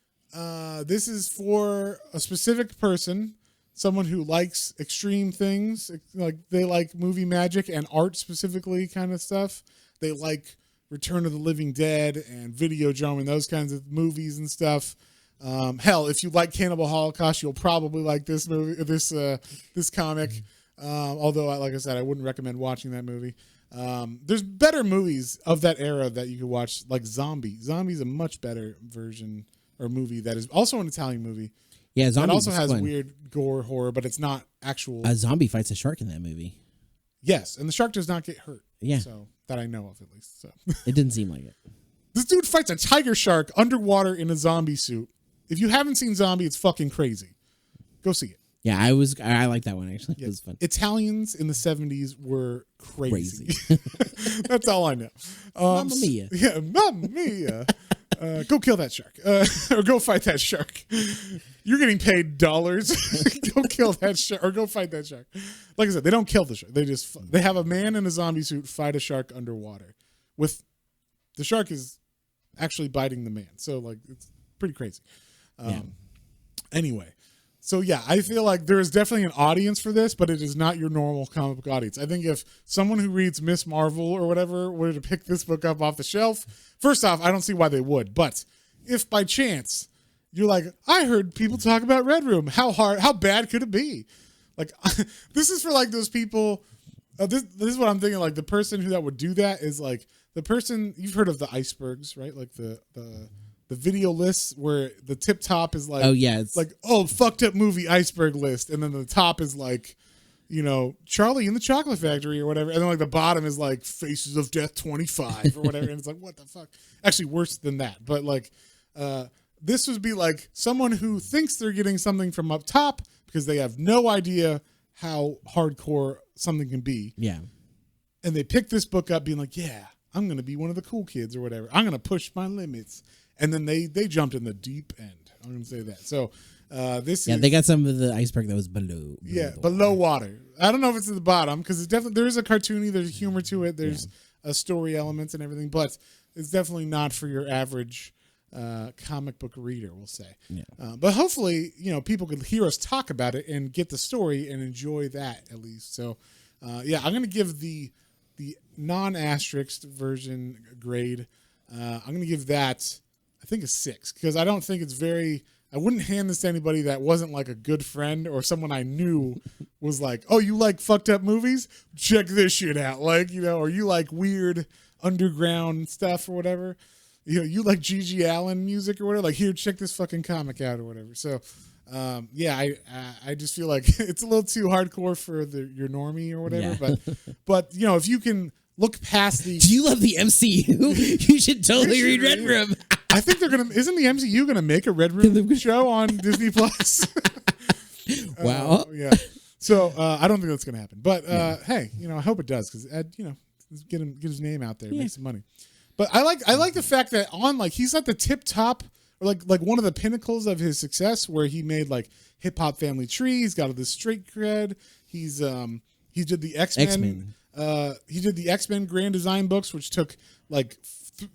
this is for a specific person. Someone who likes extreme things, like they like movie magic and art specifically kind of stuff. They like Return of the Living Dead and Videodrome and those kinds of movies and stuff. Hell, if you like Cannibal Holocaust, you'll probably like this movie, this comic. Although, like I said, I wouldn't recommend watching that movie. There's better movies of that era that you could watch, like Zombie. Zombie's a much better version or movie that is also an Italian movie. Yeah, Zombie also has fun. Weird gore horror, but it's not actual. A zombie fights a shark in that movie. Yes, and the shark does not get hurt. Yeah, so that I know of at least. So it didn't seem like it. This dude fights a tiger shark underwater in a zombie suit. If you haven't seen Zombie, it's fucking crazy. Go see it. Yeah, I like that one actually. Yeah. It was fun. Italians in the 70s were crazy. That's all I know. Mamma mia. Yeah, mamma mia. Go kill that shark. Or go fight that shark. You're getting paid dollars. Go kill that shark or go fight that shark. Like I said, they don't kill the shark. They have a man in a zombie suit fight a shark underwater. With the shark is actually biting the man. So like it's pretty crazy. Anyway. So yeah, I feel like there is definitely an audience for this, but it is not your normal comic book audience. I think if someone who reads Miss Marvel or whatever were to pick this book up off the shelf, first off, I don't see why they would. But if by chance you're like, I heard people talk about Red Room, how bad could it be? Like, this is for like those people. This is what I'm thinking. Like the person that would do that is like the person you've heard of the icebergs, right? Like the video lists where the tip top is like, oh yeah, it's like, oh, fucked up movie iceberg list, and then the top is like, you know, Charlie in the Chocolate Factory or whatever, and then like the bottom is like Faces of Death 25 or whatever, and it's like, what the fuck? Actually, worse than that, but like, this would be like someone who thinks they're getting something from up top because they have no idea how hardcore something can be. Yeah, and they pick this book up, being like, yeah, I'm gonna be one of the cool kids or whatever. I'm gonna push my limits. And then they jumped in the deep end. I'm going to say that. So they got some of the iceberg that was below water. I don't know if it's at the bottom because it's definitely there is a cartoony. There's humor to it. There's a story elements and everything, but it's definitely not for your average comic book reader. We'll say. Yeah. But hopefully, you know, people could hear us talk about it and get the story and enjoy that at least. So I'm going to give the non-asterisk version grade. I'm going to give that I think a 6, because I don't think it's very. I wouldn't hand this to anybody that wasn't like a good friend or someone I knew was like, oh, you like fucked up movies? Check this shit out. Like, or you like weird underground stuff or whatever. You like Gigi Allen music or whatever. Like, here, check this fucking comic out or whatever. So, I just feel like it's a little too hardcore for your normie or whatever. Yeah. But if you can look past the. Do you love the MCU? You should totally read Red Room. I think they're gonna. Isn't the MCU gonna make a Red Room show on Disney Plus? Wow. Yeah. So I don't think that's gonna happen. But hey, I hope it does because Ed, get his name out there, make some money. But I like the fact that he's at the tip top or like one of the pinnacles of his success where he made like Hip Hop Family Tree. He's got all this straight cred. He did the X-Men. He did the X-Men Grand Design books, which took like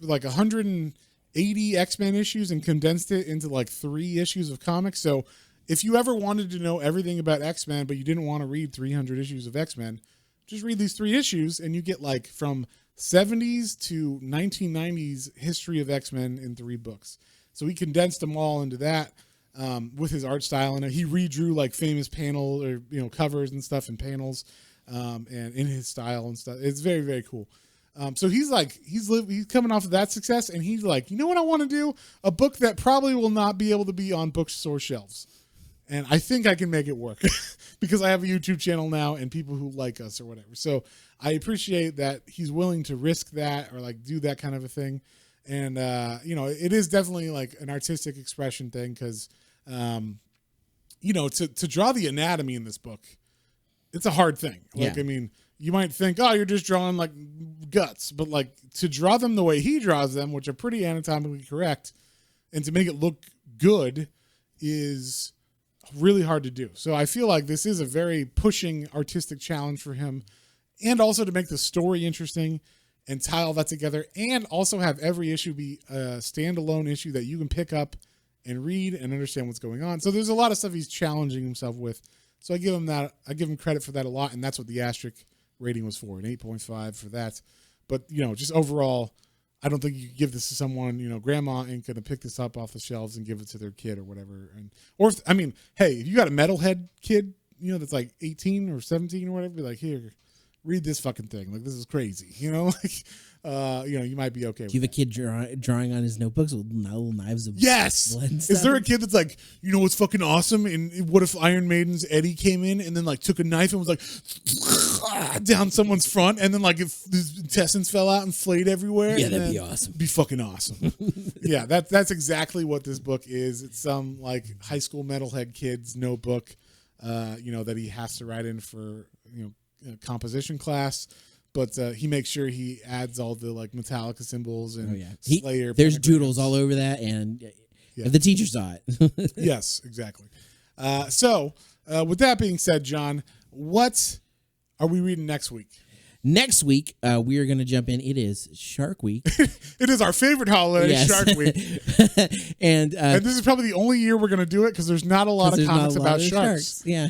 180 X-Men issues and condensed it into like 3 issues of comics. So if you ever wanted to know everything about X-Men, but you didn't want to read 300 issues of X-Men, just read these 3 issues and you get like from 70s to 1990s history of X-Men in 3 books. So he condensed them all into that with his art style. And he redrew like famous panel or, covers and stuff and panels and in his style and stuff. It's very, very cool. So he's coming off of that success and he's like, you know what I want to do? A book that probably will not be able to be on bookstore shelves. And I think I can make it work because I have a YouTube channel now and people who like us or whatever. So I appreciate that he's willing to risk that or like do that kind of a thing. And, it is definitely like an artistic expression thing because, to draw the anatomy in this book, it's a hard thing. Like, yeah. I mean, you might think, oh, you're just drawing like guts, but like to draw them the way he draws them, which are pretty anatomically correct, and to make it look good is really hard to do. So I feel like this is a very pushing artistic challenge for him, and also to make the story interesting and tie all that together, and also have every issue be a standalone issue that you can pick up and read and understand what's going on. So there's a lot of stuff he's challenging himself with. So I give him that. I give him credit for that a lot, and that's what the asterisk rating was for, an 8.5 for that. But just overall, I don't think you could give this to someone. Grandma ain't gonna pick this up off the shelves and give it to their kid or whatever. Hey, if you got a metalhead kid, that's like 18 or 17 or whatever, be like, here, read this fucking thing. Like, this is crazy. You might be okay with Do you have a kid drawing on his notebooks with little knives of yes. blood and Is stuff? there a kid that's like, what's fucking awesome? And what if Iron Maiden's Eddie came in and then like took a knife and was like down someone's front and then like if his intestines fell out and flayed everywhere? Yeah, that'd be awesome. Be fucking awesome. Yeah, that's exactly what this book is. It's some like high school metalhead kid's notebook, that he has to write in for, composition class. But he makes sure he adds all the like Metallica symbols and Slayer. There's doodles all over that, and the teacher saw it. Yes, exactly. So with that being said, John, what are we reading next week? Next week, we are going to jump in. It is Shark Week. It is our favorite holiday, yes. Shark Week. and this is probably the only year we're going to do it because there's not a lot of comics about sharks. Yeah.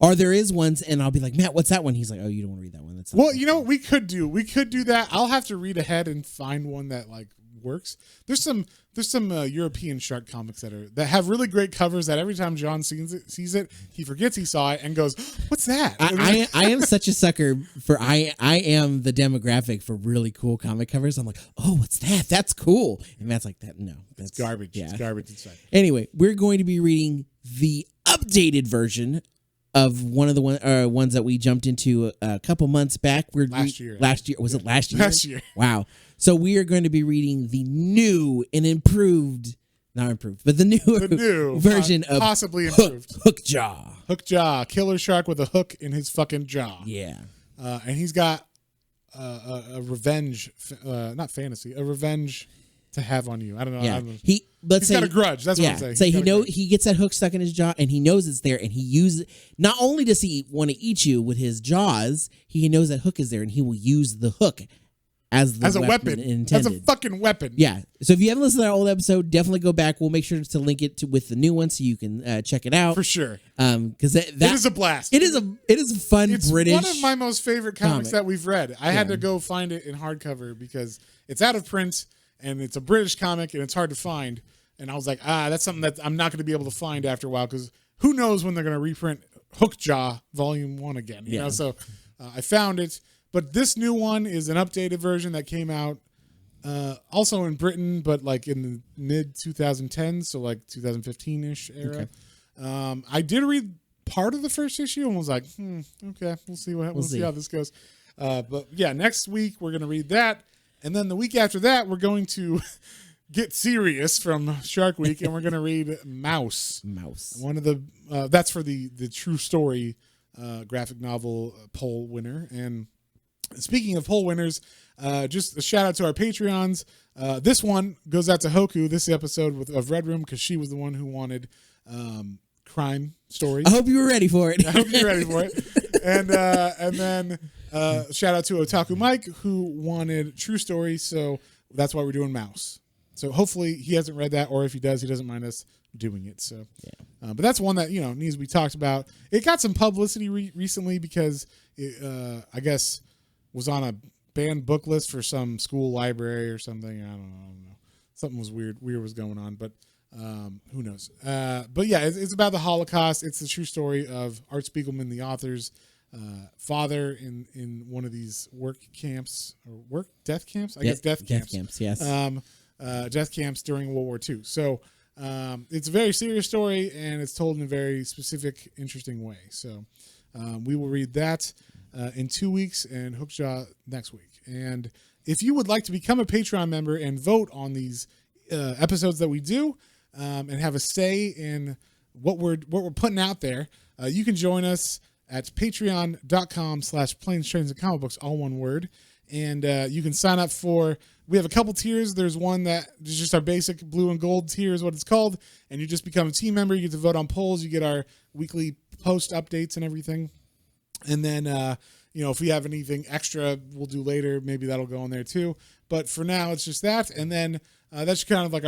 Or there is ones, and I'll be like, Matt, what's that one? He's like, oh, you don't want to read that one. That's well, what we could do? We could do that. I'll have to read ahead and find one that like works. There's some European shark comics that have really great covers that every time John sees it, he forgets he saw it and goes, "What's that?" I am such a sucker for I am the demographic for really cool comic covers. I'm like, "Oh, what's that? That's cool." And Matt's like, "That no, that's garbage. Yeah. It's garbage inside." Anyway, we're going to be reading the updated version of one of the ones that we jumped into a couple months back. Last year. Was it last year? Last year. Wow. So we are going to be reading the new and not improved, but the new version of possibly improved Hookjaw, killer shark with a hook in his fucking jaw. Yeah, and he's got a revenge, not fantasy, a revenge to have on you. I don't know. Yeah, he's got a grudge. That's what I'm saying. Say he gets that hook stuck in his jaw, and he knows it's there, and he uses it. Not only does he want to eat you with his jaws, he knows that hook is there, and he will use the hook as a weapon intended. As a fucking weapon. Yeah. So if you haven't listened to that old episode, definitely go back. We'll make sure to link it with the new one so you can check it out for sure. Because it is a blast. It is a fun British. It's one of my most favorite comics that we've read. I had to go find it in hardcover because it's out of print and it's a British comic, and it's hard to find. And I was like, that's something that I'm not going to be able to find after a while, because who knows when they're going to reprint Hookjaw Volume 1 again. You know? So I found it. But this new one is an updated version that came out also in Britain, but like in the mid 2010s, so like 2015-ish era. Okay. I did read part of the first issue and was like, okay, we'll see how this goes. But yeah, next week we're going to read that. And then the week after that, we're going to get serious from Shark Week, and we're going to read Mouse. One of the, that's for the True Story graphic novel poll winner. And speaking of poll winners, just a shout out to our Patreons. This one goes out to Hoku, this episode of Red Room, because she was the one who wanted crime stories. I hope you were ready for it. I hope you're ready for it. And then shout out to Otaku Mike, who wanted True Story, so that's why we're doing Mouse. So hopefully he hasn't read that, or if he does, he doesn't mind us doing it. So, but that's one that needs to be talked about. It got some publicity recently because it, I guess, was on a banned book list for some school library or something. I don't know. Something was weird was going on, but who knows? But yeah, it's about the Holocaust. It's the true story of Art Spiegelman, the author's father in one of these work camps or death camps. I guess death camps. Death camps, yes. Death camps during World War II. So it's a very serious story, and it's told in a very specific, interesting way. So we will read that in 2 weeks, and Hookjaw next week. And if you would like to become a Patreon member and vote on these episodes that we do, and have a say in what we're putting out there, you can join us at patreon.com/planes, trains, and comic books, all one word. And you can sign up we have a couple tiers. There's one that is just our basic blue and gold tier is what it's called. And you just become a team member. You get to vote on polls. You get our weekly post updates and everything. And then, if we have anything extra we'll do later, maybe that'll go on there too. But for now, it's just that. And then that's kind of like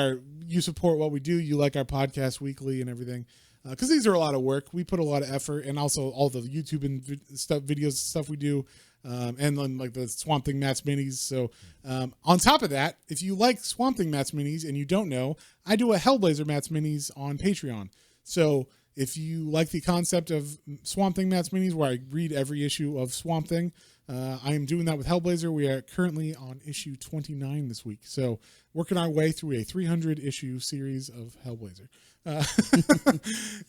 you support what we do. You like our podcast weekly and everything. Because these are a lot of work. We put a lot of effort, and also all the YouTube and videos stuff we do. And then like the Swamp Thing Matt's minis. So on top of that, if you like Swamp Thing Matt's minis and you don't know, I do a Hellblazer Matt's minis on Patreon. So if you like the concept of Swamp Thing Matt's minis, where I read every issue of Swamp Thing, I am doing that with Hellblazer. We are currently on issue 29 this week. So working our way through a 300 issue series of Hellblazer.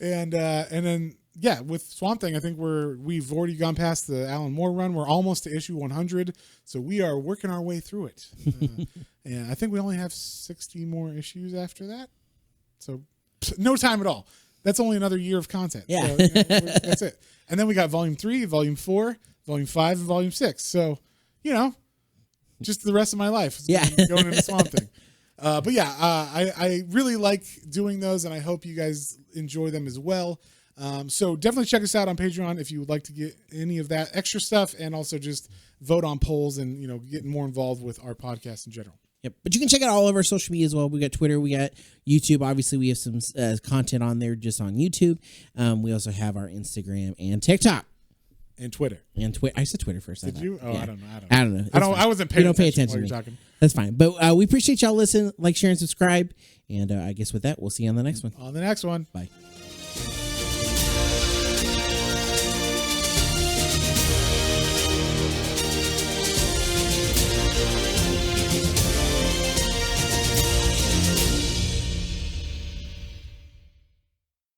And then, yeah, with Swamp Thing, I think we've already gone past the Alan Moore run. We're almost to issue 100. So we are working our way through it. And I think we only have 60 more issues after that. So no time at all. That's only another year of content. Yeah. So, that's it. And then we got volume 3, volume 4, volume 5, and volume 6. So, just the rest of my life going into Swamp Thing. But yeah, I really like doing those, and I hope you guys enjoy them as well. So definitely check us out on Patreon if you would like to get any of that extra stuff, and also just vote on polls and, get more involved with our podcast in general. Yep. But you can check out all of our social media as well. We got Twitter, we got YouTube. Obviously, we have some content on there just on YouTube. We also have our Instagram and TikTok. And Twitter. I said Twitter first. Did you? Oh, yeah. I don't know. I wasn't paying attention. Pay attention while to you're me. talking. That's fine. But we appreciate y'all listening, like, share, and subscribe. And I guess with that, we'll see you on the next one. On the next one. Bye.